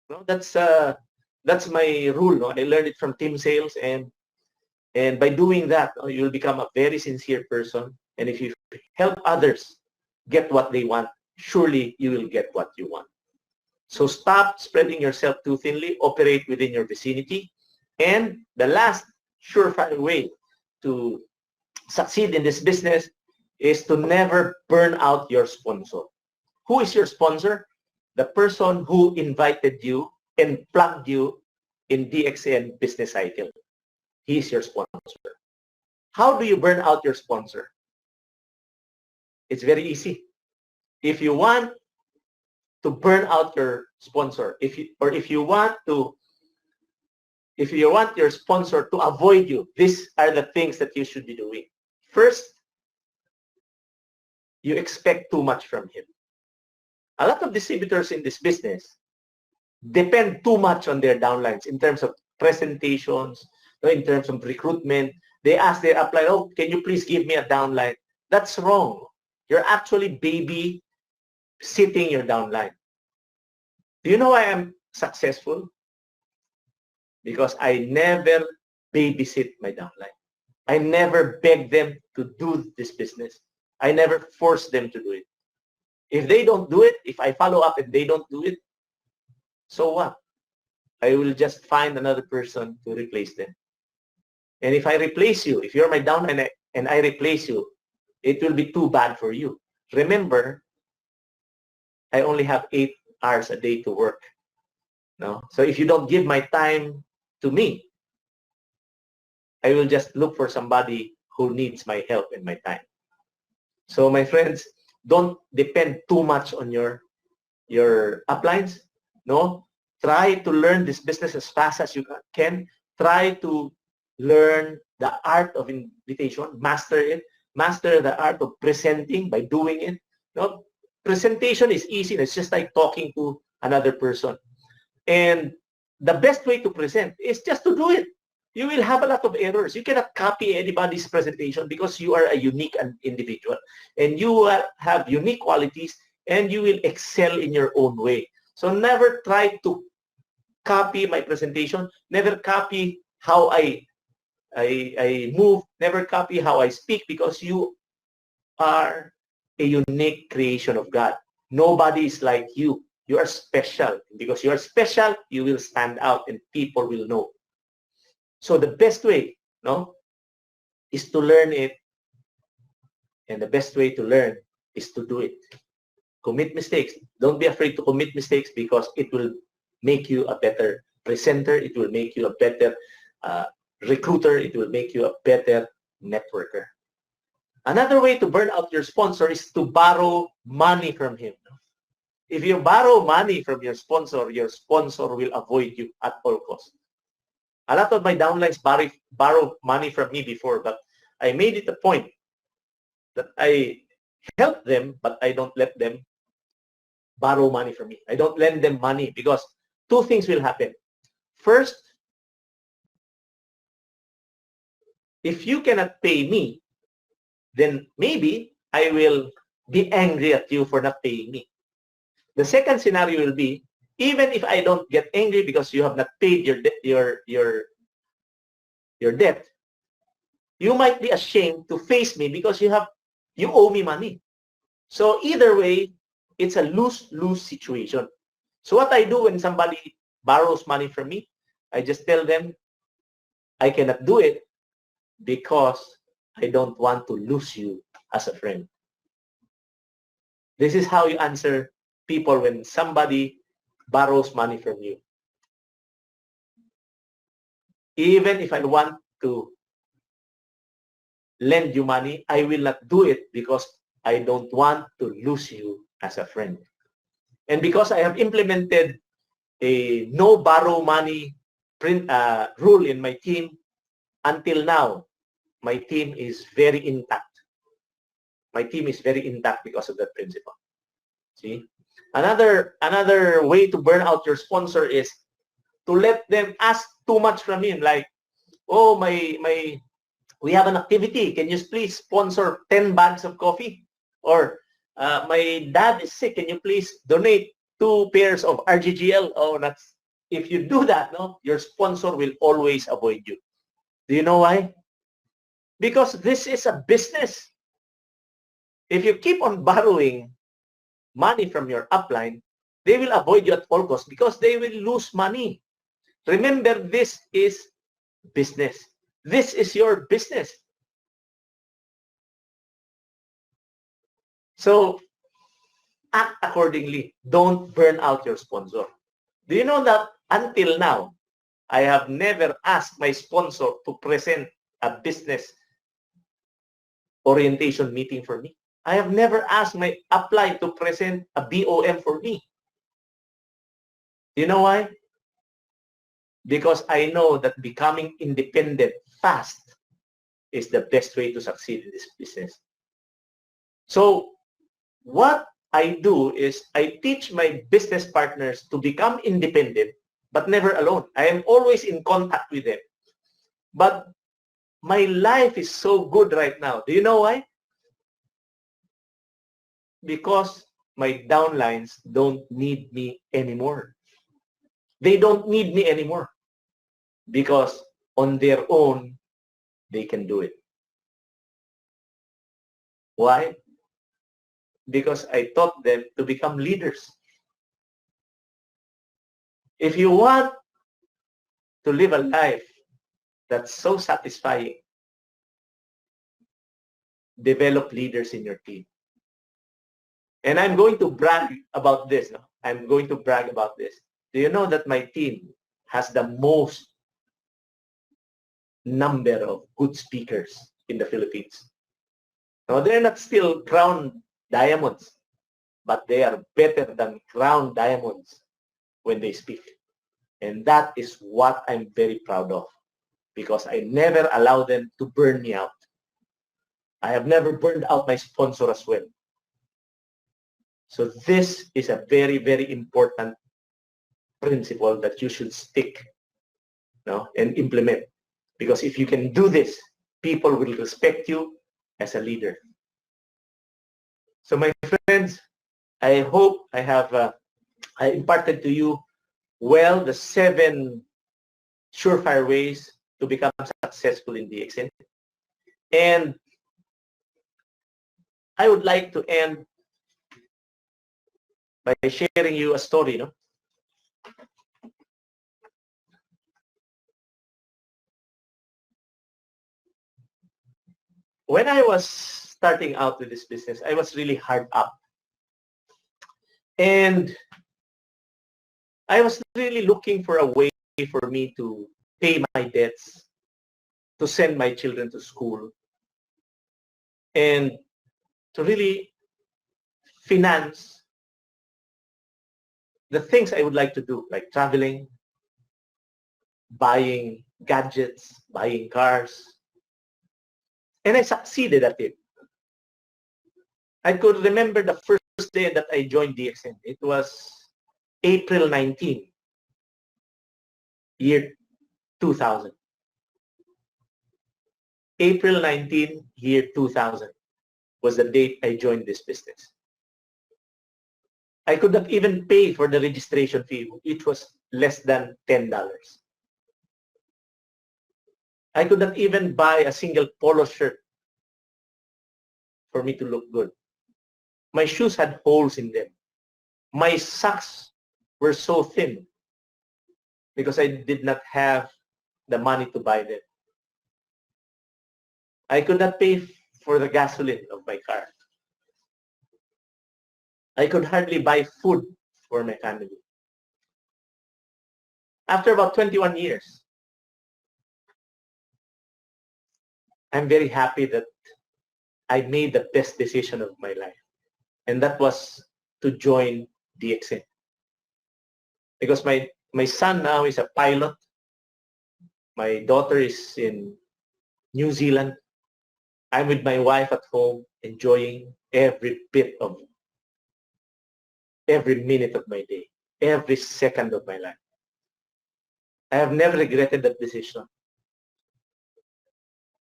No, that's my rule. No? I learned it from team sales, and by doing that, you'll become a very sincere person. And if you help others get what they want, surely you will get what you want. So stop spreading yourself too thinly. Operate within your vicinity. And the last surefire way to succeed in this business is to never burn out your sponsor. Who is your sponsor? The person who invited you and plugged you in DXN business cycle. He is your sponsor. How do you burn out your sponsor? It's very easy. If you want to burn out your sponsor, if you want your sponsor to avoid you, these are the things that you should be doing. First, you expect too much from him. A lot of distributors in this business depend too much on their downlines in terms of presentations, in terms of recruitment. They ask their upline, oh, can you please give me a downline? That's wrong. You're actually baby-sitting your downline. Do you know why I'm successful? Because I never babysit my downline. I never beg them to do this business. I never force them to do it. If they don't do it, if I follow up and they don't do it, so what? I will just find another person to replace them. And if I replace you, if you're my downline and I replace you, it will be too bad for you. Remember, I only have 8 hours a day to work. No? So if you don't give my time to me, I will just look for somebody who needs my help and my time. So my friends, don't depend too much on your uplines. No? Try to learn this business as fast as you can. Try to learn the art of invitation, master it, master the art of presenting by doing it. No? Presentation is easy. It's just like talking to another person. And the best way to present is just to do it. You will have a lot of errors. You cannot copy anybody's presentation because you are a unique individual. And you have unique qualities and you will excel in your own way. So never try to copy my presentation. Never copy how I move. Never copy how I speak, because you are a unique creation of God. Nobody is like you. You are special. Because you are special, you will stand out and people will know. So the best way, no, is to learn it. And the best way to learn is to do it. Commit mistakes. Don't be afraid to commit mistakes, because it will make you a better presenter. It will make you a better recruiter. It will make you a better networker. Another way to burn out your sponsor is to borrow money from him. If you borrow money from your sponsor will avoid you at all costs. A lot of my downlines borrow money from me before, but I made it a point that I help them, but I don't let them borrow money from me. I don't lend them money, because 2 things will happen. First, if you cannot pay me, then maybe I will be angry at you for not paying me. The second scenario will be, even if I don't get angry because you have not paid your debt, you might be ashamed to face me because you owe me money. So either way, it's a lose-lose situation. So what I do when somebody borrows money from me, I just tell them I cannot do it because I don't want to lose you as a friend. This is how you answer people when somebody borrows money from you. Even if I want to lend you money, I will not do it because I don't want to lose you as a friend. And because I have implemented a no borrow money rule in my team, until now, my team is very intact. My team is very intact because of that principle. See? Another way to burn out your sponsor is to let them ask too much from him. Like, oh, we have an activity. Can you please sponsor 10 bags of coffee? Or my dad is sick. Can you please donate 2 pairs of RGGL? Oh, if you do that, no, your sponsor will always avoid you. Do you know why? Because this is a business. If you keep on borrowing money from your upline, they will avoid you at all costs because they will lose money. Remember, this is business. This is your business. So act accordingly. Don't burn out your sponsor. Do you know that until now, I have never asked my sponsor to present a business orientation meeting for me. I have never asked my upline to present a BOM for me. You know why? Because I know that becoming independent fast is the best way to succeed in this business. So what I do is I teach my business partners to become independent, but never alone. I am always in contact with them. But my life is so good right now. Do you know why? Because my downlines don't need me anymore. They don't need me anymore because on their own, they can do it. Why? Because I taught them to become leaders. If you want to live a life that's so satisfying, develop leaders in your team. And I'm going to brag about this. No? I'm going to brag about this. Do you know that my team has the most number of good speakers in the Philippines? Now, they're not still crown diamonds, but they are better than crown diamonds when they speak. And that is what I'm very proud of, because I never allow them to burn me out. I have never burned out my sponsor as well. So this is a very, very important principle that you should stick and implement. Because if you can do this, people will respect you as a leader. So my friends, I hope I have I imparted to you well the 7 surefire ways to become successful in DXN. And I would like to end by sharing you a story. When I was starting out with this business, I was really hard up. And I was really looking for a way for me to pay my debts, to send my children to school, and to really finance the things I would like to do, like traveling, buying gadgets, buying cars. And I succeeded at it. I could remember the first day that I joined DXN. It was April 19, year 2000. April 19, year 2000 was the date I joined this business. I could not even pay for the registration fee. It was less than $10. I could not even buy a single polo shirt for me to look good. My shoes had holes in them. My socks were so thin because I did not have the money to buy them. I could not pay for the gasoline of my car. I could hardly buy food for my family. After about 21 years, I'm very happy that I made the best decision of my life. And that was to join DXN. Because my son now is a pilot. My daughter is in New Zealand. I'm with my wife at home, enjoying every minute of my day, every second of my life. I have never regretted that decision.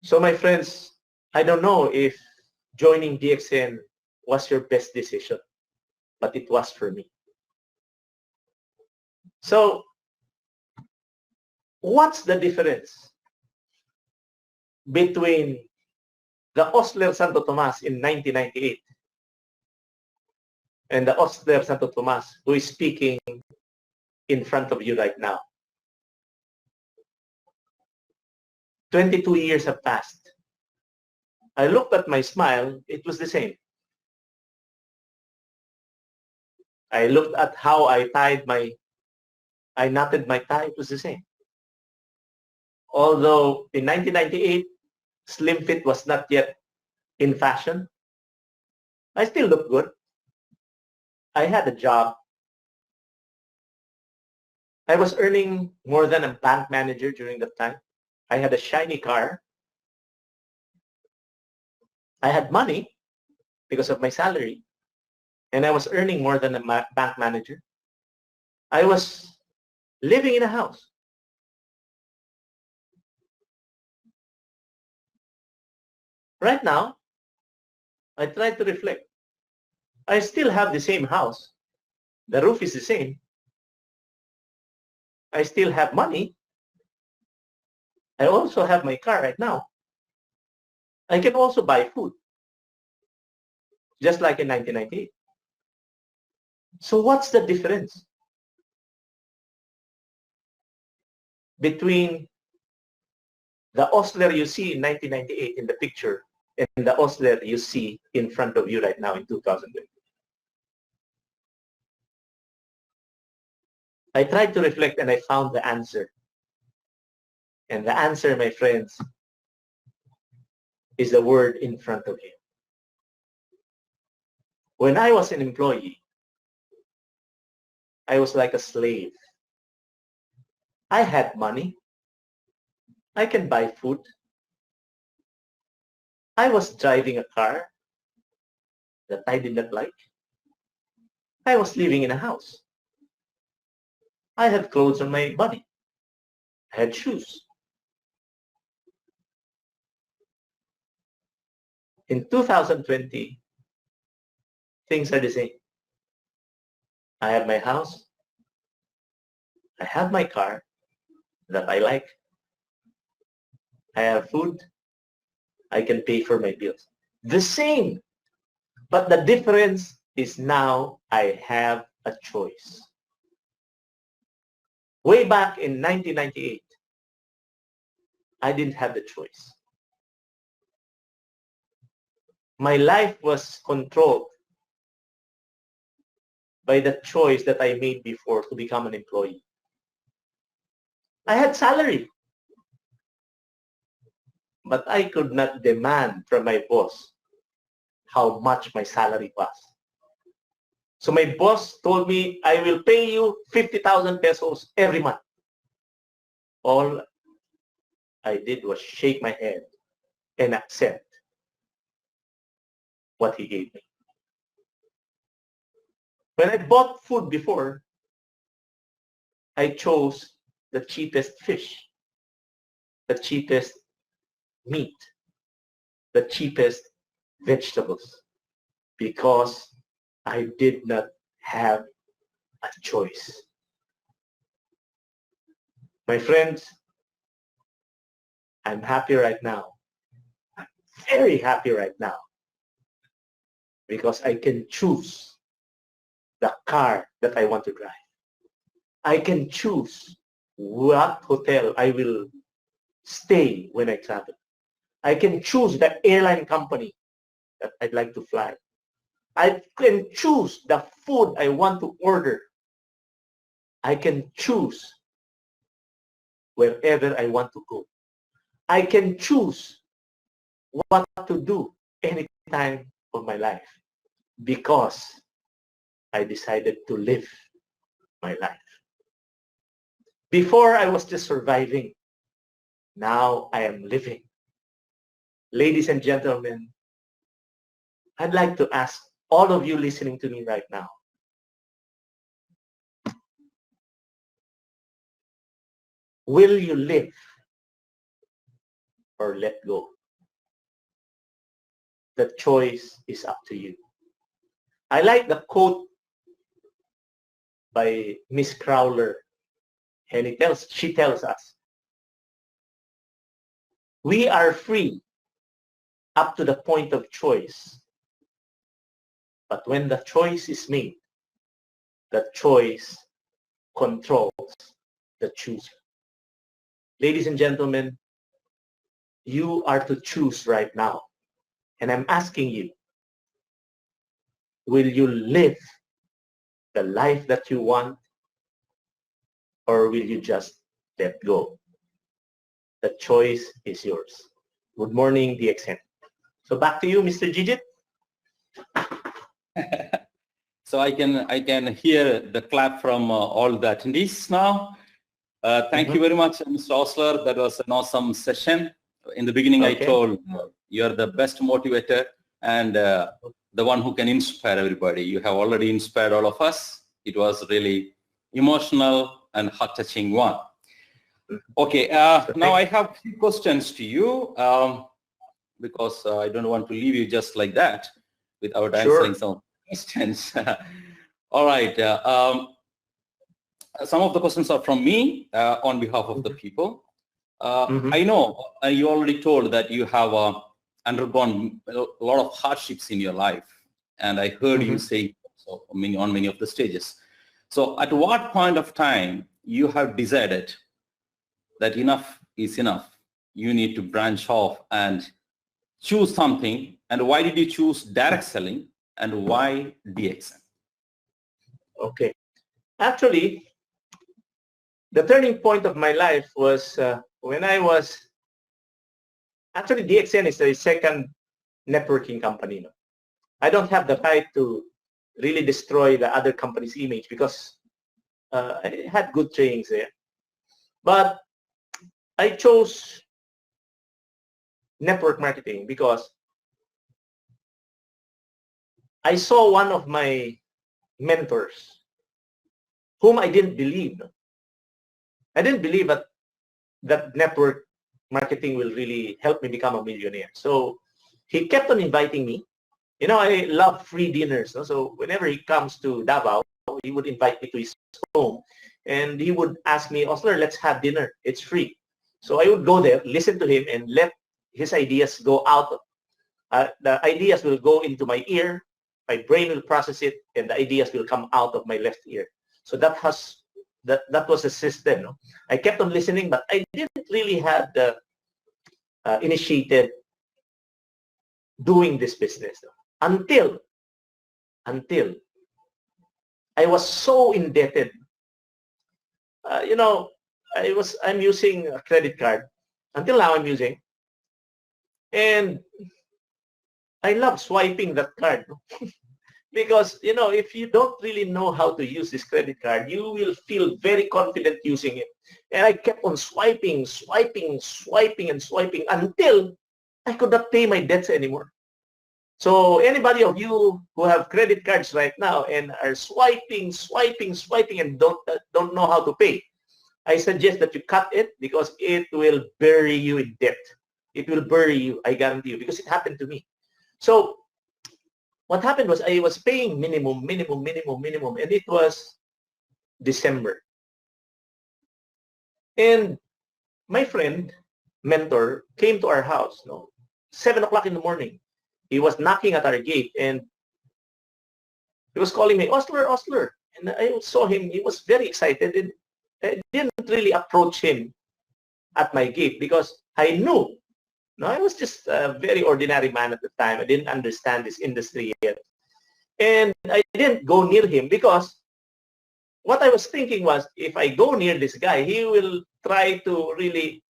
So my friends, I don't know if joining DXN was your best decision, but it was for me. So what's the difference between the Osler Santo Tomas in 1998 and the Osler Santo Tomas who is speaking in front of you right now? 22 years have passed. I looked at my smile, it was the same. I looked at how I knotted my tie, it was the same. Although in 1998, slim fit was not yet in fashion. I still look good. I had a job. I was earning more than a bank manager during that time. I had a shiny car. I had money because of my salary, and I was earning more than a bank manager. I was living in a house. Right now, I try to reflect. I still have the same house. The roof is the same. I still have money. I also have my car right now. I can also buy food, just like in 1998. So what's the difference between the Osler you see in 1998 in the picture and the Osler you see in front of you right now in 2020? I tried to reflect and I found the answer. And the answer, my friends, is the word in front of you. When I was an employee, I was like a slave. I had money. I can buy food. I was driving a car that I did not like. I was living in a house. I had clothes on my body. I had shoes. In 2020, things are the same. I have my house. I have my car that I like. I have food. I can pay for my bills. The same. But the difference is now I have a choice. Way back in 1998, I didn't have the choice. My life was controlled by the choice that I made before to become an employee. I had salary, but I could not demand from my boss how much my salary was. So my boss told me, I will pay you 50,000 pesos every month. All I did was shake my head and accept what he gave me. When I bought food before, I chose the cheapest fish, the cheapest meat, the cheapest vegetables, because I did not have a choice. My friends, I'm happy right now. I'm very happy right now because I can choose the car that I want to drive. I can choose what hotel I will stay when I travel. I can choose the airline company that I'd like to fly. I can choose the food I want to order. I can choose wherever I want to go. I can choose what to do any time of my life because I decided to live my life. Before I was just surviving. Now I am living. Ladies and gentlemen, I'd like to ask all of you listening to me right now, will you live or let go? The choice is up to you. I like the quote by Miss Crowler, and she tells us, we are free up to the point of choice. But when the choice is made, the choice controls the chooser. Ladies and gentlemen, you are to choose right now. And I'm asking you, will you live the life that you want, or will you just let go? The choice is yours. Good morning, DXN. So back to you, Mr. Gigit. So I can hear the clap from all the attendees now. Thank you very much, Mr. Osler. That was an awesome session. In the beginning, I told you're the best motivator and the one who can inspire everybody. You have already inspired all of us. It was really emotional and heart-touching one. Okay, now I have a few questions to you because I don't want to leave you just like that without answering some questions. All right. Some of the questions are from me on behalf of the people. I know you already told that you have undergone a lot of hardships in your life, and I heard you say so on many of the stages. So at what point of time you have decided that enough is enough? You need to branch off and choose something. And why did you choose direct selling, and why DXN? Okay. Actually, the turning point of my life was when I was, actually DXN is the second networking company. I don't have the right to really destroy the other company's image because I had good trainings there. But I chose network marketing because I saw one of my mentors whom I didn't believe. I didn't believe that network marketing will really help me become a millionaire. So he kept on inviting me. You know, I love free dinners. So whenever he comes to Davao, he would invite me to his home and he would ask me, Osler, let's have dinner. It's free. So I would go there, listen to him, and let his ideas go out. The ideas will go into my ear, my brain will process it, and the ideas will come out of my left ear. So that was a system. No? I kept on listening, but I didn't really have the initiated doing this business until I was so indebted. You know, I'm using a credit card. Until now I'm using. And I love swiping that card. Because, you know, if you don't really know how to use this credit card, you will feel very confident using it. And I kept on swiping until I could not pay my debts anymore. So anybody of you who have credit cards right now and are swiping and don't know how to pay, I suggest that you cut it because it will bury you in debt. It will bury you, I guarantee you, because it happened to me. So what happened was I was paying minimum, and it was December. And my friend, mentor, came to our house, 7 o'clock in the morning. He was knocking at our gate and he was calling me, Osler. And I saw him, he was very excited, and I didn't really approach him at my gate because I knew. I was just a very ordinary man at the time. I didn't understand this industry yet. And I didn't go near him because what I was thinking was, if I go near this guy, he will try to really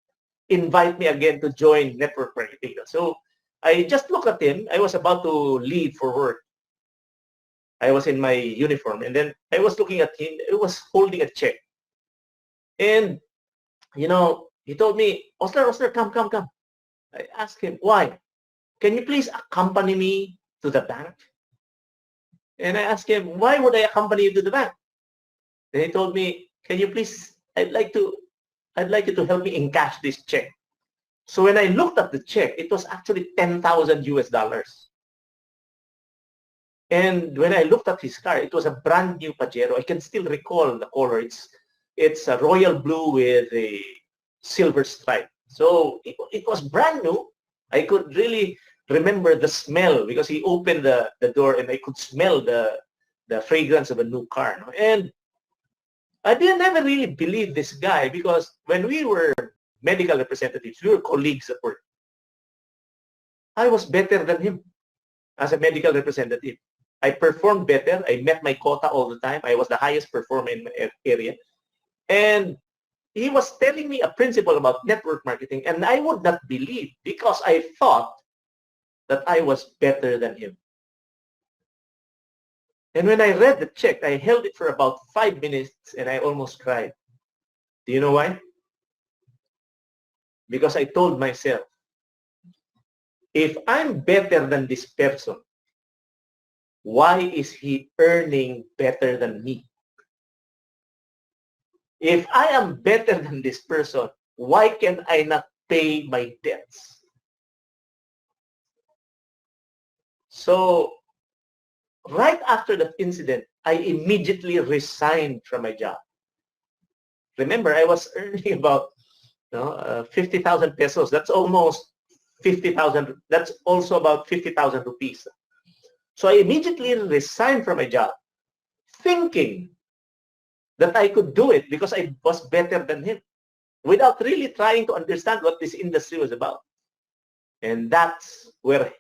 invite me again to join network marketing. So I just looked at him. I was about to leave for work. I was in my uniform, and then I was looking at him. He was holding a check. And, he told me, Osler, come. I asked him, why? Can you please accompany me to the bank? And I asked him, why would I accompany you to the bank? And he told me, can you please, I'd like you to help me encash this check. So when I looked at the check, it was actually $10,000 US. And when I looked at his car, it was a brand new Pajero. I can still recall the color. It's a royal blue with a silver stripe. So it was brand new. I could really remember the smell because he opened the door and I could smell the fragrance of a new car. And I didn't ever really believe this guy because when we were medical representatives, we were colleagues at work. I was better than him as a medical representative. I performed better. I met my quota all the time. I was the highest performer in my area. And he was telling me a principle about network marketing, and I would not believe because I thought that I was better than him. And when I read the check, I held it for about 5 minutes and I almost cried. Do you know why? Because I told myself, if I'm better than this person, why is he earning better than me? If I am better than this person, why can I not pay my debts? So right after that incident, I immediately resigned from my job. Remember, I was earning about 50,000 pesos. That's almost 50,000. That's also about 50,000 rupees. So I immediately resigned from my job, thinking that I could do it because I was better than him, without really trying to understand what this industry was about. And that's where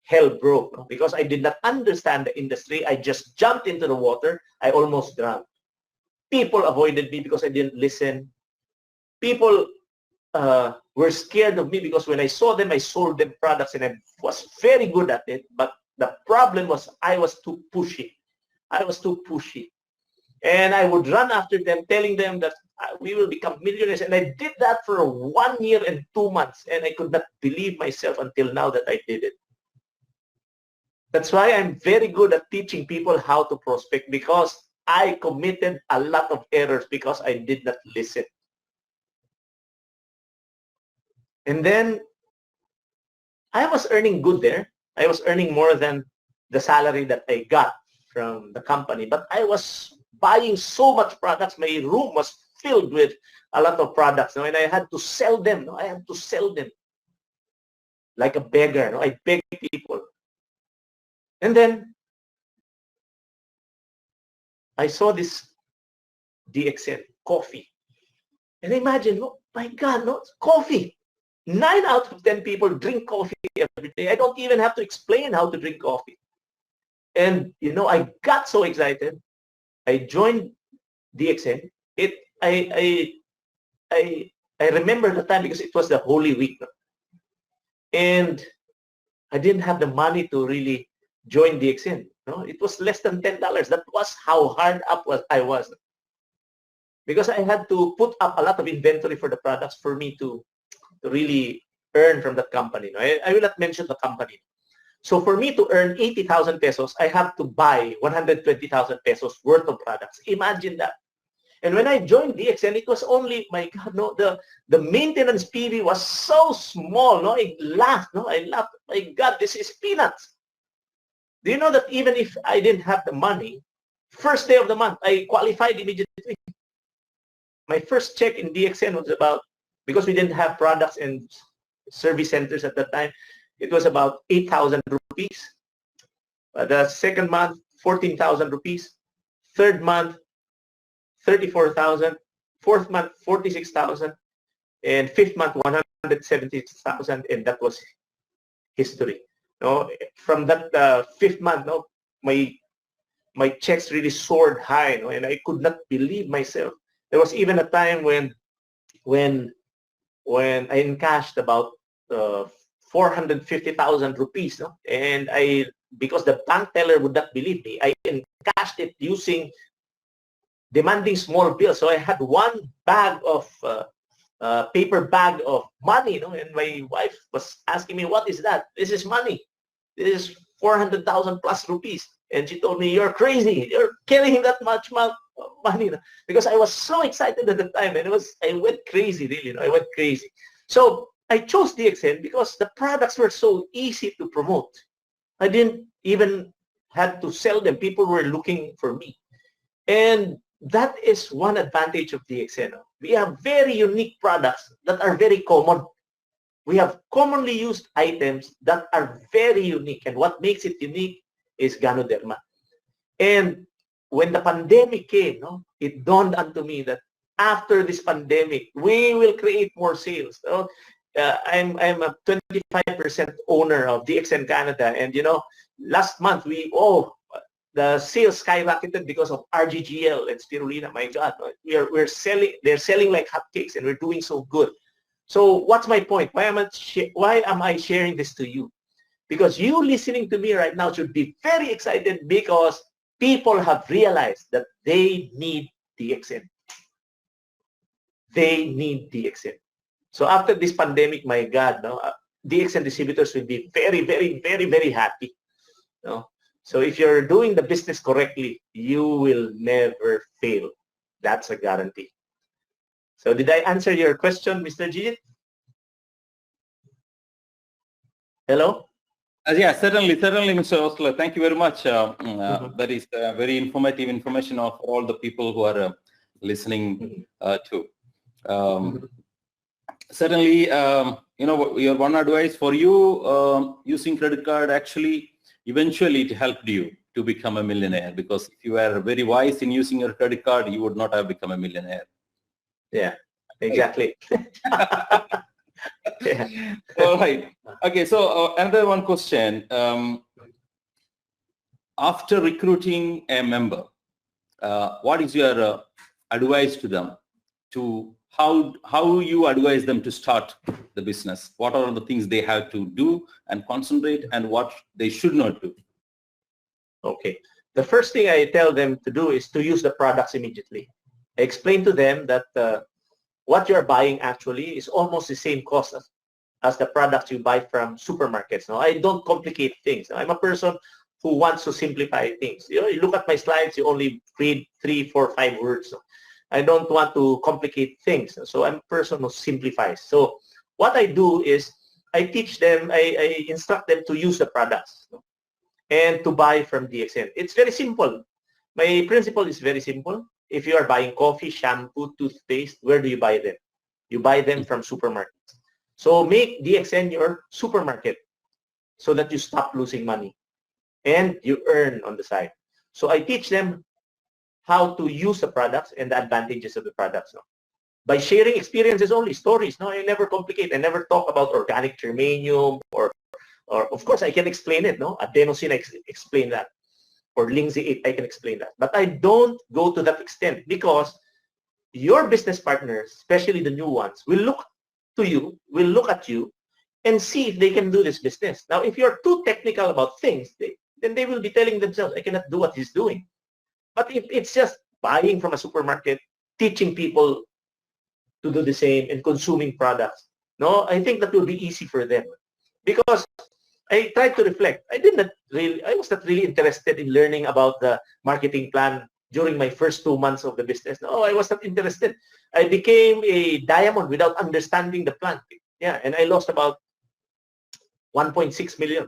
hell broke, because I did not understand the industry. I just jumped into the water. I almost drowned. People avoided me because I didn't listen. People were scared of me because when I saw them, I sold them products and I was very good at it. But the problem was I was too pushy. I was too pushy. And I would run after them, telling them that we will become millionaires. And I did that for 1 year and 2 months. And I could not believe myself until now that I did it. That's why I'm very good at teaching people how to prospect, because I committed a lot of errors because I did not listen. And then I was earning good there. I was earning more than the salary that I got from the company. But I was buying so much products. My room was filled with a lot of products. And I had to sell them. I had to sell them like a beggar. I beg people. And then I saw this DXN coffee. And imagine, oh my God, no, it's coffee. 9 out of 10 people drink coffee every day. I don't even have to explain how to drink coffee. And, I got so excited. I joined DXN. I remember the time because it was the Holy Week. And I didn't have the money to really join DXN. It was less than $10. That was how hard up I was. Because I had to put up a lot of inventory for the products for me to really earn from that company. I will not mention the company. So for me to earn 80,000 pesos, I have to buy 120,000 pesos worth of products. Imagine that. And when I joined DXN, it was only, my God, the maintenance PV was so small. I laughed. My God, this is peanuts. Do you know that even if I didn't have the money, first day of the month, I qualified immediately. My first check in DXN was about, because we didn't have products and service centers at that time, it was about 8,000 rupees. The second month, 14,000 rupees. Third month, 34,000. Fourth month, 46,000. And fifth month, 176,000. And that was history. From that fifth month, my checks really soared high, and I could not believe myself. There was even a time when I encashed about 450,000 rupees, and because the bank teller would not believe me, I encashed it using demanding small bills. So I had one bag of paper bag of money, and my wife was asking me, "What is that?" "This is money. This is 400,000 plus rupees." And she told me, "You're crazy. You're carrying that much money." Because I was so excited at the time, and I went crazy, really. I went crazy. So I chose DXN because the products were so easy to promote. I didn't even have to sell them. People were looking for me. And that is one advantage of DXN. We have very unique products that are very common. We have commonly used items that are very unique. And what makes it unique is Ganoderma. And when the pandemic came, it dawned onto me that after this pandemic, we will create more sales. I'm a 25% owner of DXN Canada. And, last month, the sales skyrocketed because of RGGL and spirulina. My God, they're selling like hotcakes, and we're doing so good. So what's my point? Why am I sharing this to you? Because you listening to me right now should be very excited because people have realized that they need DXN. They need DXN. So after this pandemic, my God, no, DXN distributors will be very, very, very, very happy. No? So if you're doing the business correctly, you will never fail. That's a guarantee. So did I answer your question, Mr. Gijit? Hello? Yeah, certainly, Mr. Osler. Thank you very much. That is very informative information of all the people who are listening to. Certainly, your one advice for you, using credit card, actually, eventually it helped you to become a millionaire, because if you were very wise in using your credit card, you would not have become a millionaire. Yeah, exactly. Yeah. All right. Okay, so another one question. After recruiting a member, what is your advice to them? To how you advise them to start the business? What are the things they have to do and concentrate, and what they should not do? Okay. The first thing I tell them to do is to use the products immediately. I explain to them that what you're buying actually is almost the same cost as the products you buy from supermarkets. Now, I don't complicate things. I'm a person who wants to simplify things. You look at my slides, you only read 3, 4, 5 words. I don't want to complicate things. So I'm a person who simplifies. So what I do is I teach them, I instruct them to use the products and to buy from DXN. It's very simple. My principle is very simple. If you are buying coffee, shampoo, toothpaste, where do you buy them? You buy them from supermarkets. So make DXN your supermarket so that you stop losing money and you earn on the side. So I teach them how to use the products and the advantages of the products. By sharing experiences only, stories. I never complicate. I never talk about organic germanium or of course I can explain it. Adenosine, I explain that. Or linseed, I can explain that. But I don't go to that extent because your business partners, especially the new ones, will look to you, will look at you and see if they can do this business. Now, if you're too technical about things, then they will be telling themselves, I cannot do what he's doing. But if it's just buying from a supermarket, teaching people to do the same and consuming products, I think that will be easy for them. Because I tried to reflect. I was not really interested in learning about the marketing plan during my first 2 months of the business. No, I was not interested. I became a diamond without understanding the plan. Yeah, and I lost about 1.6 million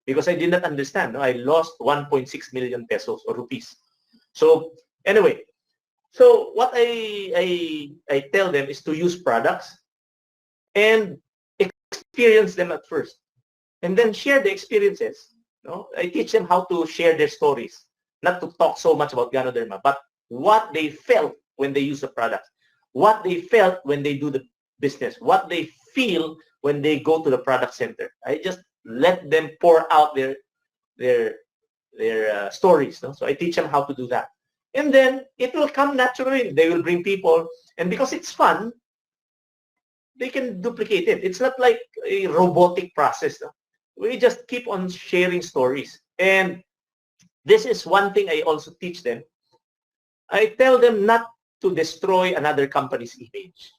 because I did not understand. I lost 1.6 million pesos or rupees. So anyway, so what I tell them is to use products and experience them at first. And then share the experiences. I teach them how to share their stories, not to talk so much about Ganoderma, but what they felt when they use the products, what they felt when they do the business, what they feel when they go to the product center. I just let them pour out their stories. So I teach them how to do that. And then it will come naturally. They will bring people. And because it's fun, they can duplicate it. It's not like a robotic process. We just keep on sharing stories. And this is one thing I also teach them. I tell them not to destroy another company's image.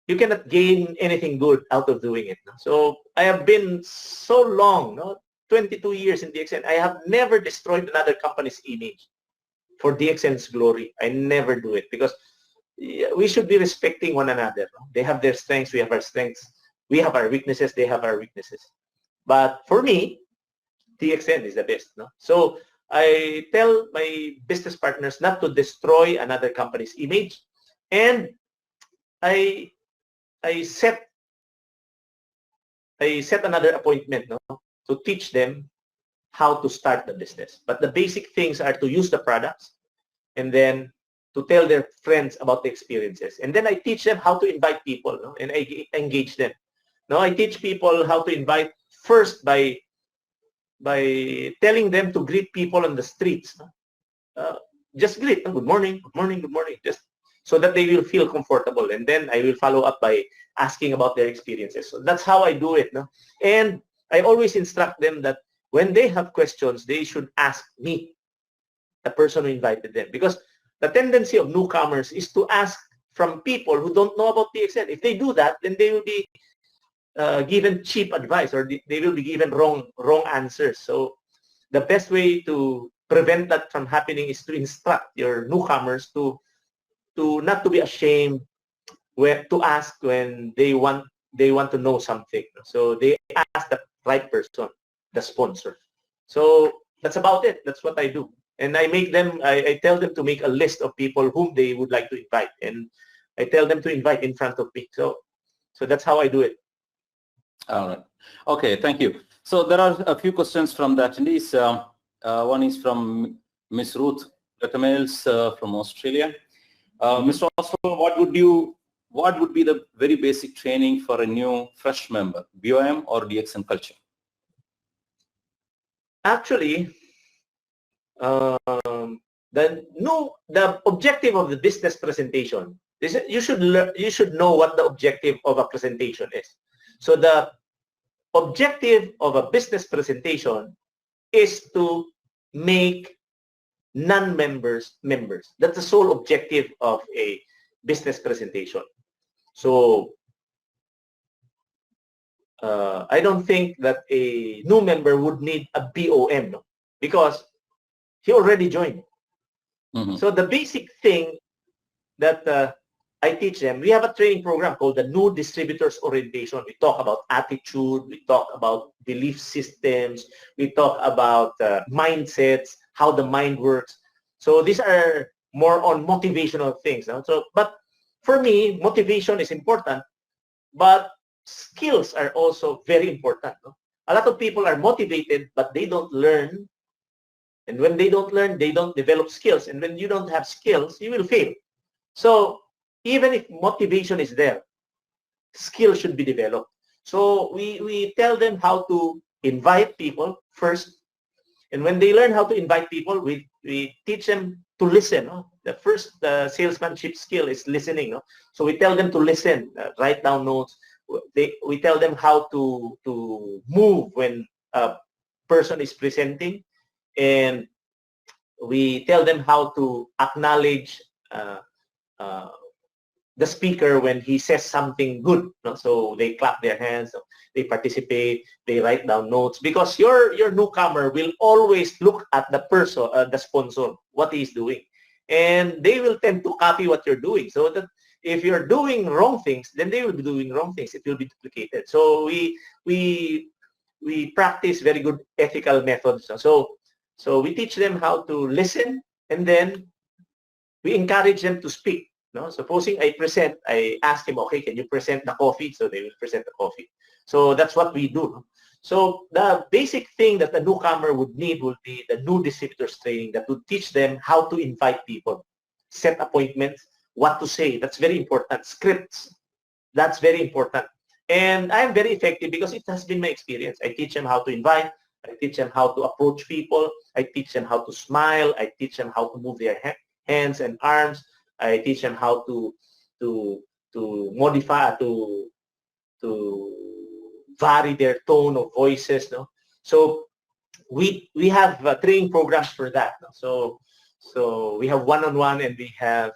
You cannot gain anything good out of doing it. So I have been so long, 22 years in DXN. I have never destroyed another company's image for DXN's glory. I never do it because we should be respecting one another. They have their strengths. We have our strengths. We have our weaknesses. They have our weaknesses. But for me, DXN is the best. So I tell my business partners not to destroy another company's image, and I set another appointment to teach them how to start the business. But the basic things are to use the products and then to tell their friends about the experiences. And then I teach them how to invite people and I engage them. I teach people how to invite first by telling them to greet people on the streets. Just greet. Good morning, good morning, good morning. Just so that they will feel comfortable. And then I will follow up by asking about their experiences. So that's how I do it. And I always instruct them that when they have questions, they should ask me, the person who invited them. Because the tendency of newcomers is to ask from people who don't know about DXN. If they do that, then they will be given cheap advice, or they will be given wrong answers. So the best way to prevent that from happening is to instruct your newcomers to not to be ashamed to ask when they want to know something. So they ask the right person, the sponsor. So that's about it. That's what I do. And I make them, I tell them to make a list of people whom they would like to invite. And I tell them to invite in front of me. So that's how I do it. All right. Okay, thank you. So there are a few questions from the attendees. One is from Ms. Ruth Letamels from Australia. Mr. Osler, what would be the very basic training for a new fresh member, BOM or DXN culture? Actually, the objective of the business presentation is you should know what the objective of a presentation is. So the objective of a business presentation is to make non-members members. That's the sole objective of a business presentation. So I don't think that a new member would need a BOM, no? Because he already joined. Mm-hmm. So the basic thing that I teach them, we have a training program called the New Distributors Orientation. We talk about attitude, we talk about belief systems, we talk about mindsets, how the mind works. So these are more on motivational things. No? So, but for me, motivation is important, but skills are also very important. No? A lot of people are motivated, but they don't learn. And when they don't learn, they don't develop skills. And when you don't have skills, you will fail. So even if motivation is there, skills should be developed. So we tell them how to invite people first. And when they learn how to invite people, we teach them to listen. No? The first salesmanship skill is listening. No? So we tell them to listen, write down notes. We tell them how to move when a person is presenting. And we tell them how to acknowledge the speaker when he says something good. No? So they clap their hands, they participate, they write down notes, because your newcomer will always look at the person, the sponsor, what he's doing. And they will tend to copy what you're doing. So that if you're doing wrong things, then they will be doing wrong things. It will be duplicated. So we practice very good ethical methods. So we teach them how to listen, and then we encourage them to speak. No? Supposing I present, I ask him, okay, can you present the coffee? So they will present the coffee. So that's what we do. No? So the basic thing that the newcomer would need would be the new distributors training that would teach them how to invite people, set appointments, what to say. That's very important. Scripts, that's very important. And I'm very effective because it has been my experience. I teach them how to invite. I teach them how to approach people. I teach them how to smile. I teach them how to move their hands and arms. I teach them how to modify, to vary their tone of voices. No? So we have training programs for that. No? So we have one-on-one, and we have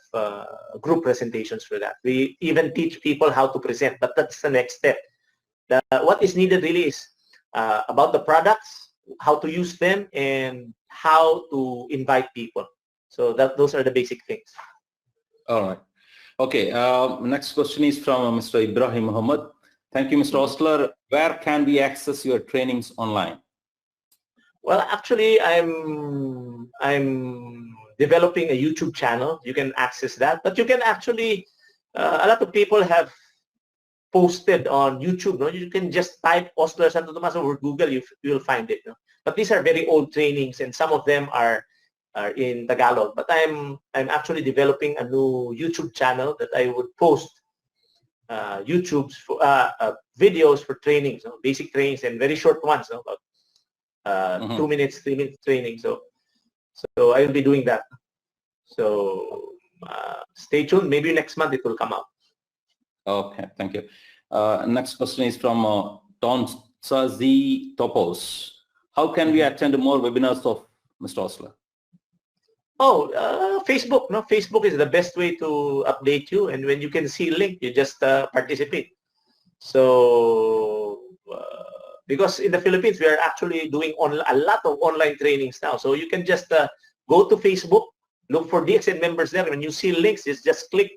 group presentations for that. We even teach people how to present, but that's the next step. What is needed really is about the products, how to use them, and how to invite people. So those are the basic things. All right. Okay. Next question is from Mr. Ibrahim Muhammad. Thank you, Mr. Osler. Where can we access your trainings online? Well, actually, I'm developing a YouTube channel. You can access that, but you can actually, a lot of people have posted on YouTube. No? You can just type Osler Santo Tomas over Google, you'll find it. No? But these are very old trainings, and some of them are in Tagalog. But I'm actually developing a new YouTube channel that I would post YouTube's for, videos for trainings, no? Basic trainings and very short ones, no? About 2 minutes, 3 minutes training. So I will be doing that. So stay tuned. Maybe next month it will come out. Okay, thank you. Next question is from Tom Z Topos. How can we attend more webinars of Mr. Osler? Oh, Facebook. No, Facebook is the best way to update you. And when you can see a link, you just participate. So, because in the Philippines, we are actually doing a lot of online trainings now. So you can just go to Facebook, look for DXN members there. When you see links, just click.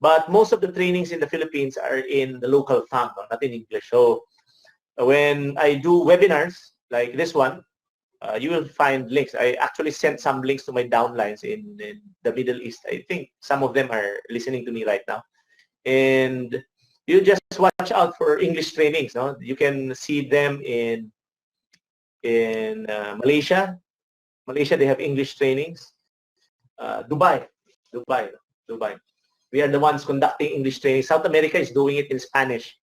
But most of the trainings in the Philippines are in the local tongue, not in English. So when I do webinars like this one, you will find links. I actually sent some links to my downlines in the Middle East. I think some of them are listening to me right now. And you just watch out for English trainings. No? You can see them in Malaysia. Malaysia, they have English trainings. Dubai. We are the ones conducting English training. South America is doing it in Spanish.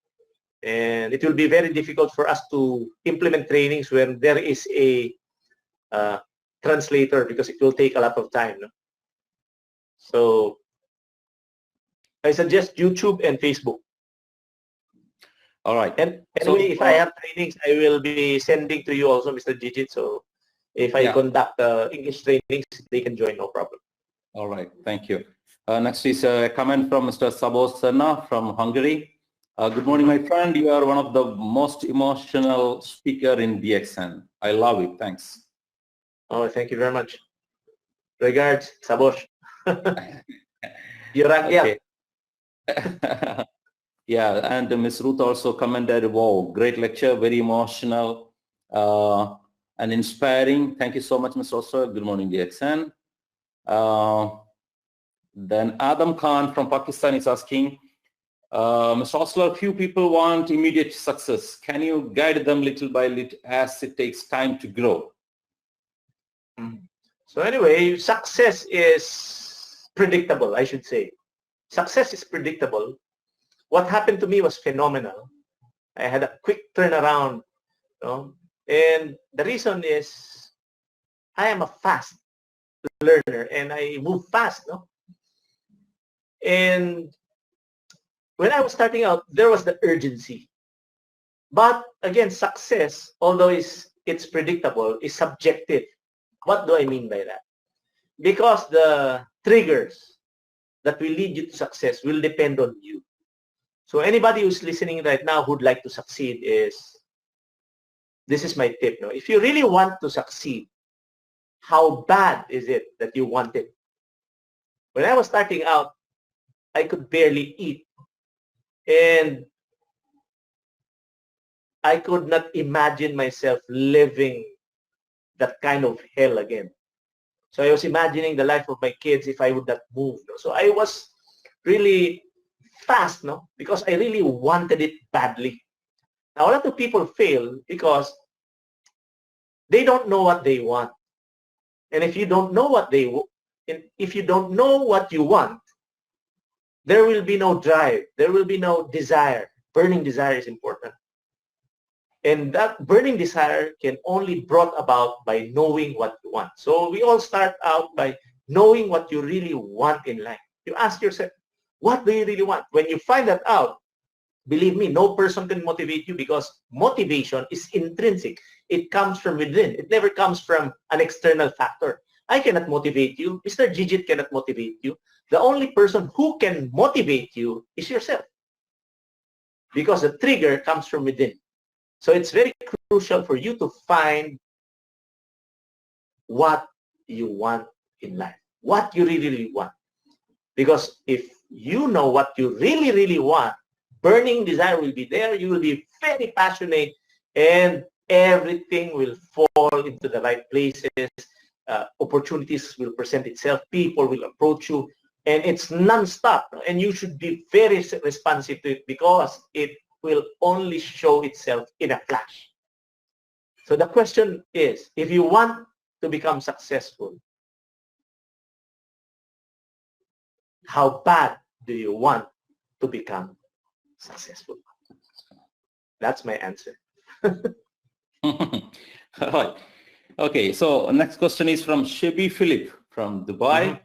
And it will be very difficult for us to implement trainings when there is a translator, because it will take a lot of time. No? So I suggest YouTube and Facebook. All right. And anyway, if I have trainings, I will be sending to you also, Mr. Gigit. So if I conduct English trainings, they can join, no problem. All right. Thank you. Next is a comment from Mr. Sabosana from Hungary. Good morning, my friend. You are one of the most emotional speaker in DXN. I love it. Thanks. Oh, thank you very much. Regards, Sabos. You're okay. Yeah, and Ms. Ruth also commented, wow, great lecture, very emotional and inspiring. Thank you so much, Mr. Osler. Good morning, DXN. Then Adam Khan from Pakistan is asking, Mr. Osler, few people want immediate success. Can you guide them little by little as it takes time to grow? So anyway, success is predictable, I should say. Success is predictable. What happened to me was phenomenal. I had a quick turnaround, you know? And the reason is I am a fast learner and I move fast. No? And when I was starting out, there was the urgency. But again, success, although it's predictable, is subjective. What do I mean by that? Because the triggers that will lead you to success will depend on you. So anybody who's listening right now who'd like to succeed this is my tip. No? If you really want to succeed, how bad is it that you want it? When I was starting out, I could barely eat. And I could not imagine myself living that kind of hell again. So I was imagining the life of my kids if I would not move. No? So I was really fast, no? Because I really wanted it badly. Now, a lot of people fail because they don't know what they want. And if you don't know what if you don't know what you want, there will be no drive. There will be no desire. Burning desire is important. And that burning desire can only brought about by knowing what you want. So we all start out by knowing what you really want in life. You ask yourself, what do you really want? When you find that out, believe me, no person can motivate you because motivation is intrinsic. It comes from within. It never comes from an external factor. I cannot motivate you. Mr. Gigit cannot motivate you. The only person who can motivate you is yourself, because the trigger comes from within. So it's very crucial for you to find what you want in life, what you really, really want. Because if you know what you really, really want, burning desire will be there. You will be very passionate and everything will fall into the right places. Opportunities will present itself. People will approach you. And it's non-stop. And you should be very responsive to it because it will only show itself in a flash. So the question is, if you want to become successful, how bad do you want to become successful? That's my answer. All right. Okay, so next question is from Shebi Philip from Dubai.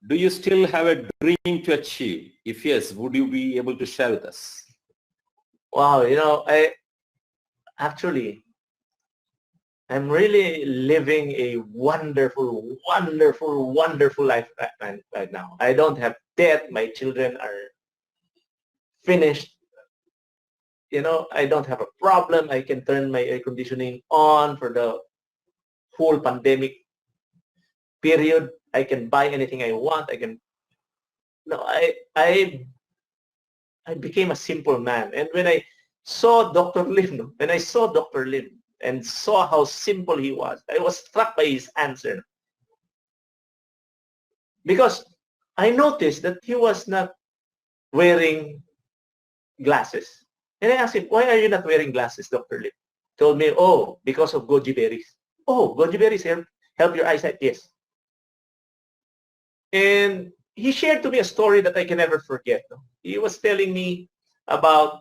Do you still have a dream to achieve? If yes, would you be able to share with us? Wow, you know, actually, I'm really living a wonderful, wonderful, wonderful life right now. I don't have debt. My children are finished. You know, I don't have a problem. I can turn my air conditioning on for the whole pandemic period. I can buy anything I want. I can, no, I became a simple man. And when I saw Dr. Lim, when I saw Dr. Lim and saw how simple he was, I was struck by his answer. Because I noticed that he was not wearing glasses. And I asked him, why are you not wearing glasses, Dr. Lim? He told me, oh, because of goji berries. Oh, goji berries help your eyesight? Yes. And he shared to me a story that I can never forget. He was telling me about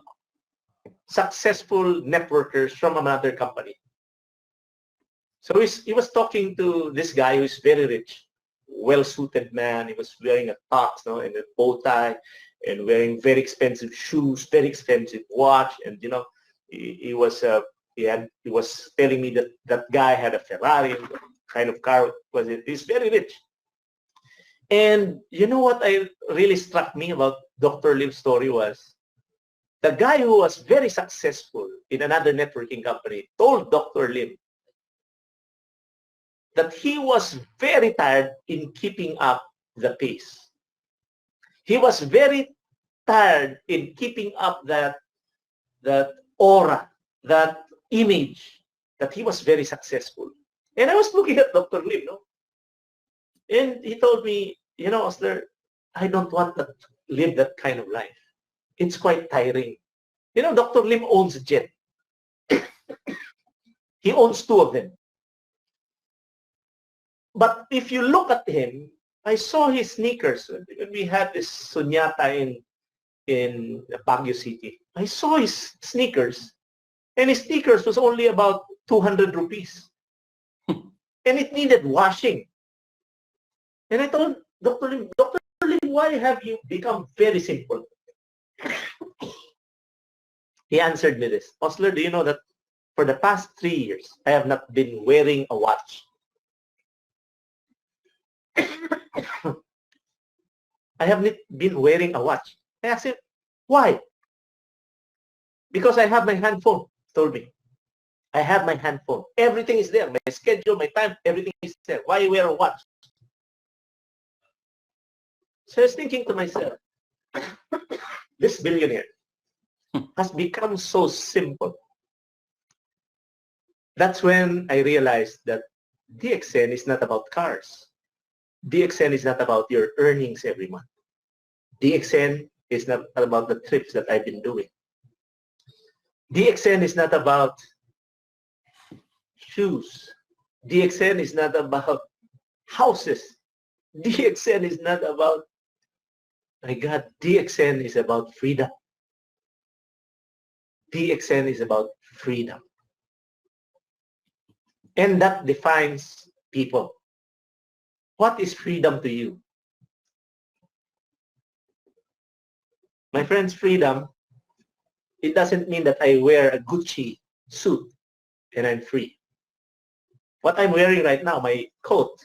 successful networkers from another company. So he was talking to this guy who is very rich, well-suited man. He was wearing a tux, and a bow tie, and wearing very expensive shoes, very expensive watch, and he was telling me that that guy had a Ferrari, kind of car was it? He's very rich. And you know what really struck me about Dr. Lim's story was the guy who was very successful in another networking company told Dr. Lim that he was very tired in keeping up the pace. He was very tired in keeping up that aura, that image, that he was very successful. And I was looking at Dr. Lim, and he told me, Osler, I don't want to live that kind of life. It's quite tiring. Dr. Lim owns a jet. He owns 2 of them. But if you look at him, I saw his sneakers. When we had this sunyata in Baguio City, I saw his sneakers. And his sneakers was only about 200 rupees. And it needed washing. And I told Dr. Lim, why have you become very simple? He answered me this. Osler, do you know that for the past 3 years, I have not been wearing a watch? I have not been wearing a watch. I asked him, why? Because I have my handphone, told me. I have my handphone. Everything is there. My schedule, my time, everything is there. Why wear a watch? So I was thinking to myself, this billionaire has become so simple. That's when I realized that DXN is not about cars. DXN is not about your earnings every month. DXN is not about the trips that I've been doing. DXN is not about shoes. DXN is not about houses. DXN is not about, my God, DXN is about freedom. DXN is about freedom. And that defines people. What is freedom to you? My friends, freedom, it doesn't mean that I wear a Gucci suit and I'm free. What I'm wearing right now, my coat,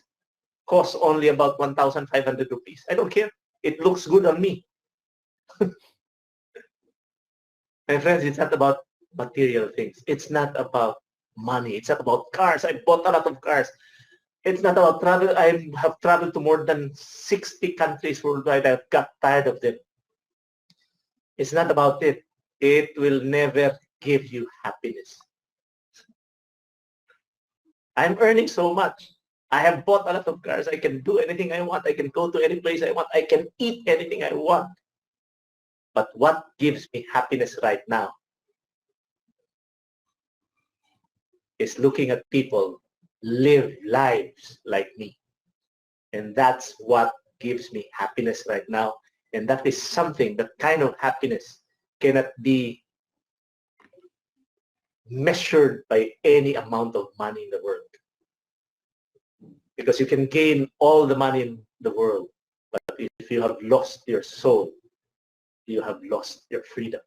costs only about 1,500 rupees. I don't care. It looks good on me. My friends, it's not about material things. It's not about money. It's not about cars. I bought a lot of cars. It's not about travel. I have traveled to more than 60 countries worldwide. I've got tired of them. It's not about it. It will never give you happiness. I'm earning so much. I have bought a lot of cars. I can do anything I want. I can go to any place I want. I can eat anything I want. But what gives me happiness right now is looking at people live lives like me. And that's what gives me happiness right now. And that is something, that kind of happiness cannot be measured by any amount of money in the world. Because you can gain all the money in the world, but if you have lost your soul, you have lost your freedom.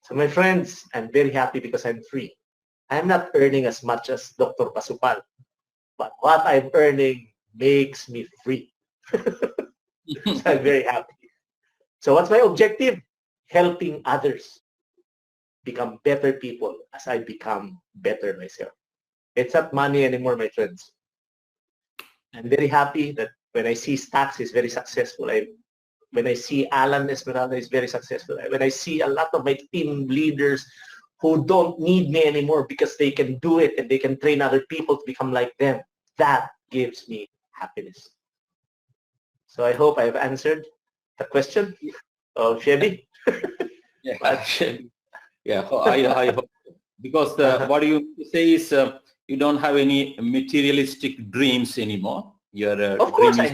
So my friends, I'm very happy because I'm free. I'm not earning as much as Dr. Pasupal, but what I'm earning makes me free. So I'm very happy. So what's my objective? Helping others become better people as I become better myself. It's not money anymore, my friends. I'm very happy that when I see Stax is very successful, when I see Alan Esmeralda is very successful, when I see a lot of my team leaders who don't need me anymore because they can do it and they can train other people to become like them, that gives me happiness. So I hope I've answered the question of Chevy. Yeah, yeah. I hope, because what you say is you don't have any materialistic dreams anymore. Your Of course dream I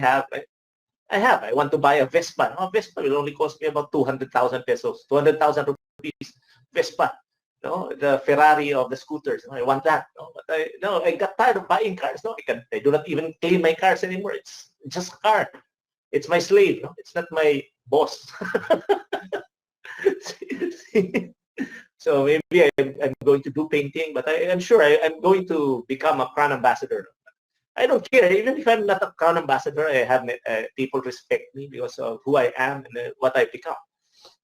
is have. I want to buy a Vespa. Oh, Vespa will only cost me about 200,000 pesos, 200,000 rupees Vespa. No, the Ferrari of the scooters. No, I want that. No, but I got tired of buying cars. No, I do not even clean my cars anymore. It's just a car. It's my slave. No, it's not my boss. So maybe I'm going to do painting, but I'm sure I'm going to become a crown ambassador. I don't care. Even if I'm not a crown ambassador, I have people respect me because of who I am and what I become.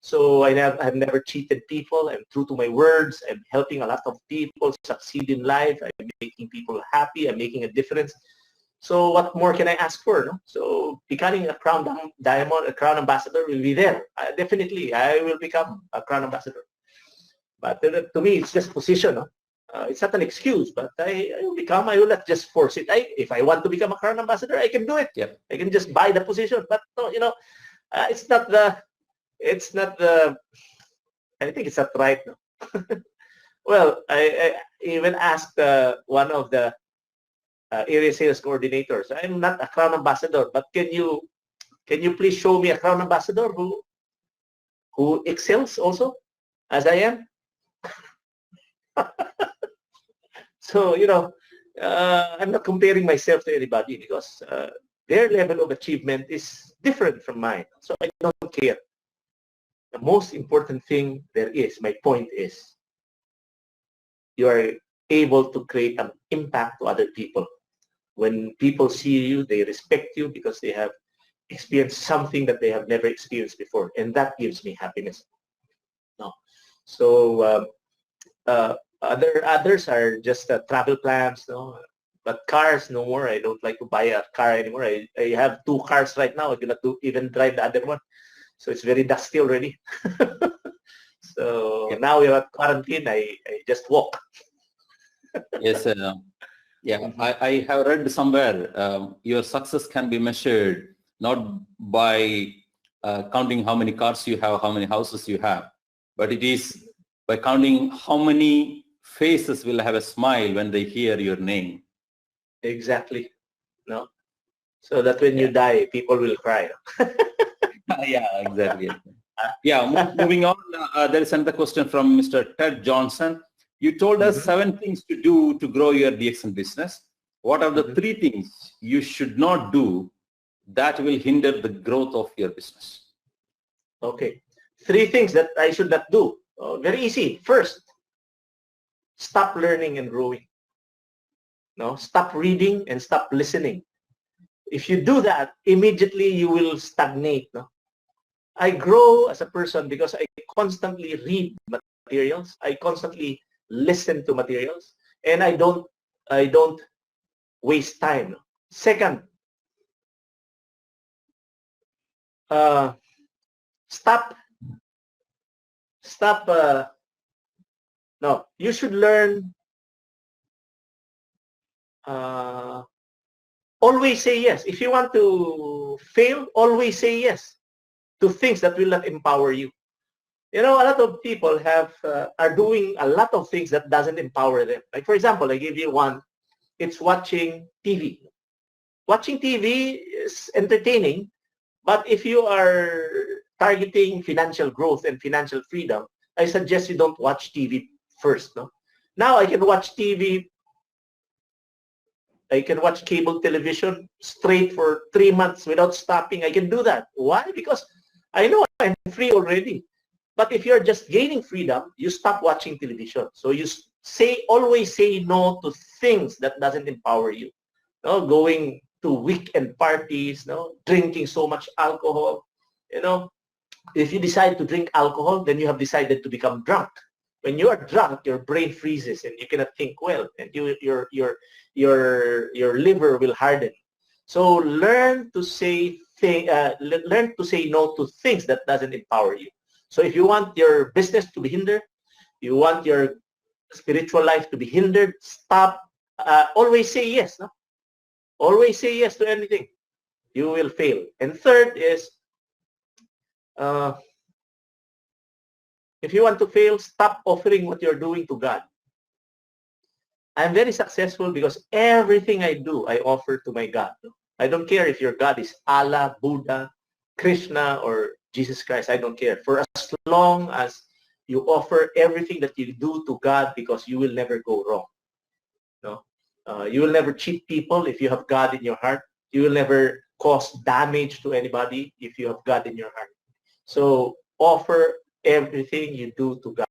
So I've never cheated people. I'm true to my words. I'm helping a lot of people succeed in life. I'm making people happy. I'm making a difference. So what more can I ask for? No? So becoming a crown diamond, a crown ambassador will be there. Definitely, I will become a crown ambassador. But to me, it's just position. No? It's not an excuse, but I will not just force it. If I want to become a crown ambassador, I can do it. Yep. I can just buy the position. But no, it's not the, I think it's not right. No? Well, I even asked one of the area sales coordinators. I'm not a crown ambassador, but can you please show me a crown ambassador who excels also as I am? So, I'm not comparing myself to anybody because their level of achievement is different from mine. So I don't care. The most important thing there is, my point is, you are able to create an impact to other people. When people see you, they respect you because they have experienced something that they have never experienced before. And that gives me happiness. No. So others are just travel plans, no? But cars, no more. I don't like to buy a car anymore. I have 2 cars right now. I cannot even drive the other one. So it's very dusty already. So now we're at quarantine. I just walk. Yes, yeah. I have read somewhere your success can be measured not by counting how many cars you have, how many houses you have, but it is by counting how many faces will have a smile when they hear your name. Exactly. No. So that when you die, people will cry. Yeah, exactly. Yeah, moving on, there is another question from Mr. Ted Johnson. You told us 7 things to do to grow your DXN business. What are the 3 things you should not do that will hinder the growth of your business? Okay. 3 things that I should not do. Very easy. First, stop learning and growing. No, stop reading and stop listening. If you do that, immediately you will stagnate. No? I grow as a person because I constantly read materials. I constantly listen to materials, and I don't waste time. No? Second, stop. No, you should learn. Always say yes. If you want to fail, always say yes to things that will not empower you. A lot of people are doing a lot of things that doesn't empower them. Like, for example, I give you one. It's watching TV. Watching TV is entertaining, but if you are targeting financial growth and financial freedom, I suggest you don't watch TV first. No? Now I can watch TV. I can watch cable television straight for 3 months without stopping. I can do that. Why? Because I know I'm free already. But if you're just gaining freedom, you stop watching television. So you always say no to things that doesn't empower you. No, going to weekend parties, no, drinking so much alcohol. You know, if you decide to drink alcohol, then you have decided to become drunk. When you are drunk, your brain freezes and you cannot think well, and your liver will harden. So learn to say no to things that doesn't empower you. So if you want your business to be hindered, you want your spiritual life to be hindered, stop. Always say yes. No? Always say yes to anything. You will fail. And third is, if you want to fail, stop offering what you're doing to God. I'm very successful because everything I do, I offer to my God. I don't care if your God is Allah, Buddha, Krishna, or Jesus Christ. I don't care. For as long as you offer everything that you do to God, because you will never go wrong. No? You will never cheat people if you have God in your heart. You will never cause damage to anybody if you have God in your heart. So offer everything you do to God.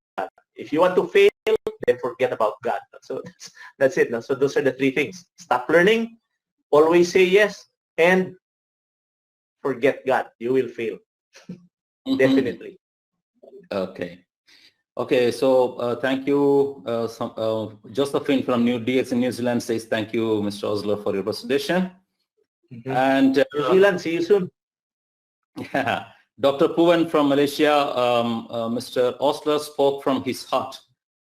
If you want to fail, then forget about God. So that's it. So those are the three things. Stop learning, always say yes, and forget God. You will fail. Definitely. Okay. Okay, so thank you. Josephine from DXN New Zealand says thank you, Mr. Osler, for your presentation. And New Zealand, see you soon. Yeah. Dr. Puvan from Malaysia, Mr. Osler spoke from his heart.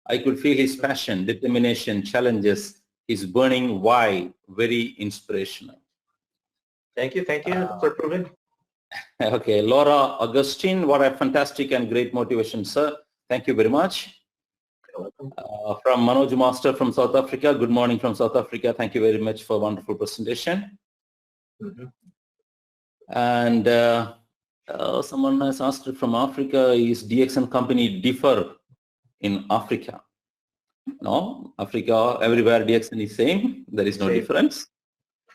I could feel his passion, determination, challenges, his burning why, very inspirational. Thank you, Dr. Puvan. Okay, Laura Augustine, what a fantastic and great motivation, sir. Thank you very much. From Manoj Master from South Africa, good morning from South Africa. Thank you very much for a wonderful presentation. And someone has asked from Africa, is DXN company differ in Africa? No, Africa, everywhere DXN is same. There is no difference.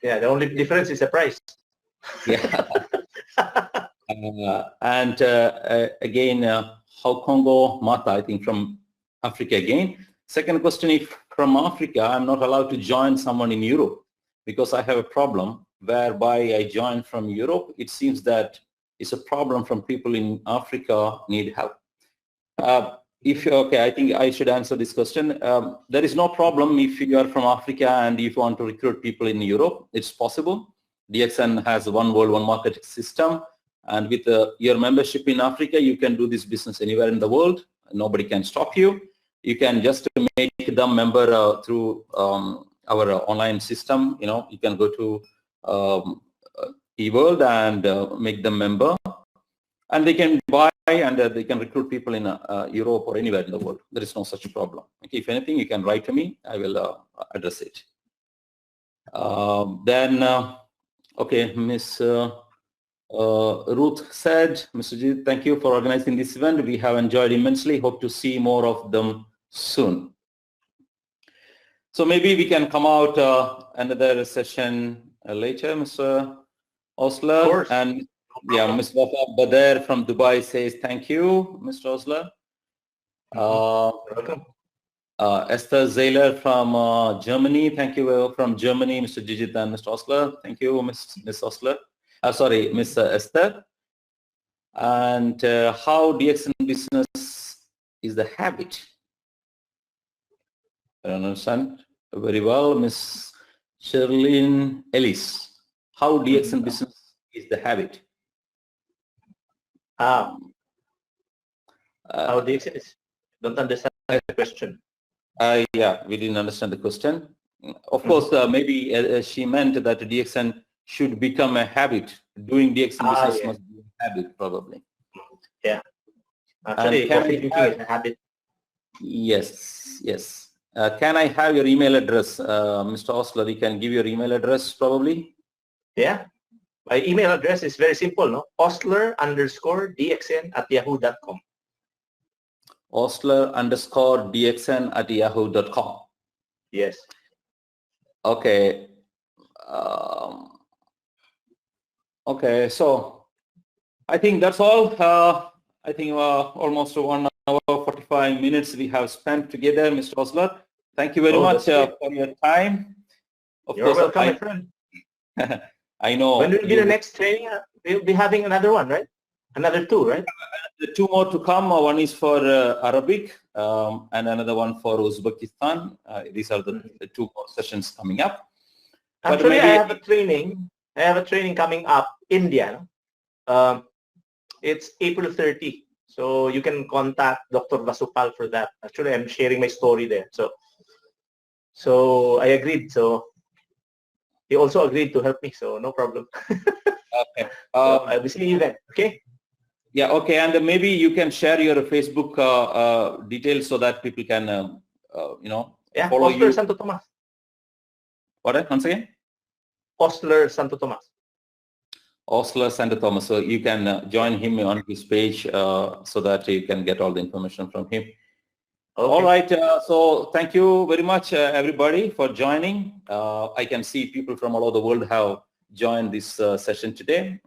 Yeah, the only difference is the price. Yeah. And again, how Congo Mata, I think from Africa again. Second question, if from Africa, I'm not allowed to join someone in Europe because I have a problem whereby I join from Europe. It seems that it's a problem from people in Africa need help. Okay, I think I should answer this question. There is no problem if you are from Africa and if you want to recruit people in Europe, it's possible. DXN has one world, one market system. And with your membership in Africa, you can do this business anywhere in the world. Nobody can stop you. You can just make them member through our online system. You know, you can go to eWorld and make them member. And they can buy and they can recruit people in Europe or anywhere in the world. There is no such problem. Okay, if anything, you can write to me. I will address it. Okay, Miss Ruth said, Mr. G, thank you for organizing this event. We have enjoyed immensely. Hope to see more of them soon. So maybe we can come out another session later, Mr. Osler. Of course. And yeah, Ms. Wafa Bader from Dubai says thank you, Mr. Osler. Welcome. Esther Zahler from Germany. Thank you from Germany, Mr. Jijit and Mr. Osler. Thank you, Ms. Osler. Sorry, Ms. Esther. And how DXN business is the habit. I don't understand very well, Ms. Sherlyn Ellis. How DXN business is the habit. How DXN is? Don't understand the question. Yeah, we didn't understand the question. Of course, maybe she meant that DXN should become a habit. Doing DXN business must be a habit, probably. Yeah. Actually, coffee drinking is a habit. Yes, yes. Can I have your email address, Mr. Osler? You can give your email address, probably. Yeah. My email address is very simple, no? Osler_DXN@yahoo.com. Osler_DXN@yahoo.com. Yes. Okay. Okay, so I think that's all. I think almost 1 hour 45 minutes we have spent together, Mr. Osler. Thank you very much for your time. Of You're course, welcome, my friend. I know. When will be the next training? We'll be having another one, right? Another two, right? The two more to come. One is for Arabic and another one for Uzbekistan. These are the two more sessions coming up. Actually, I have a training. I have a training coming up, India. It's April 30. So you can contact Dr. Vasupal for that. Actually, I'm sharing my story there. So I agreed. So he also agreed to help me. So no problem. Okay. So I'll be seeing you then. Okay. Yeah. Okay. And maybe you can share your Facebook details so that people can, follow Osler you. Santo Tomas. What? Once again? Osler Santo Tomas. Osler Sto. Tomas. So you can join him on his page so that you can get all the information from him. Okay. All right. So thank you very much, everybody, for joining. I can see people from all over the world have joined this session today.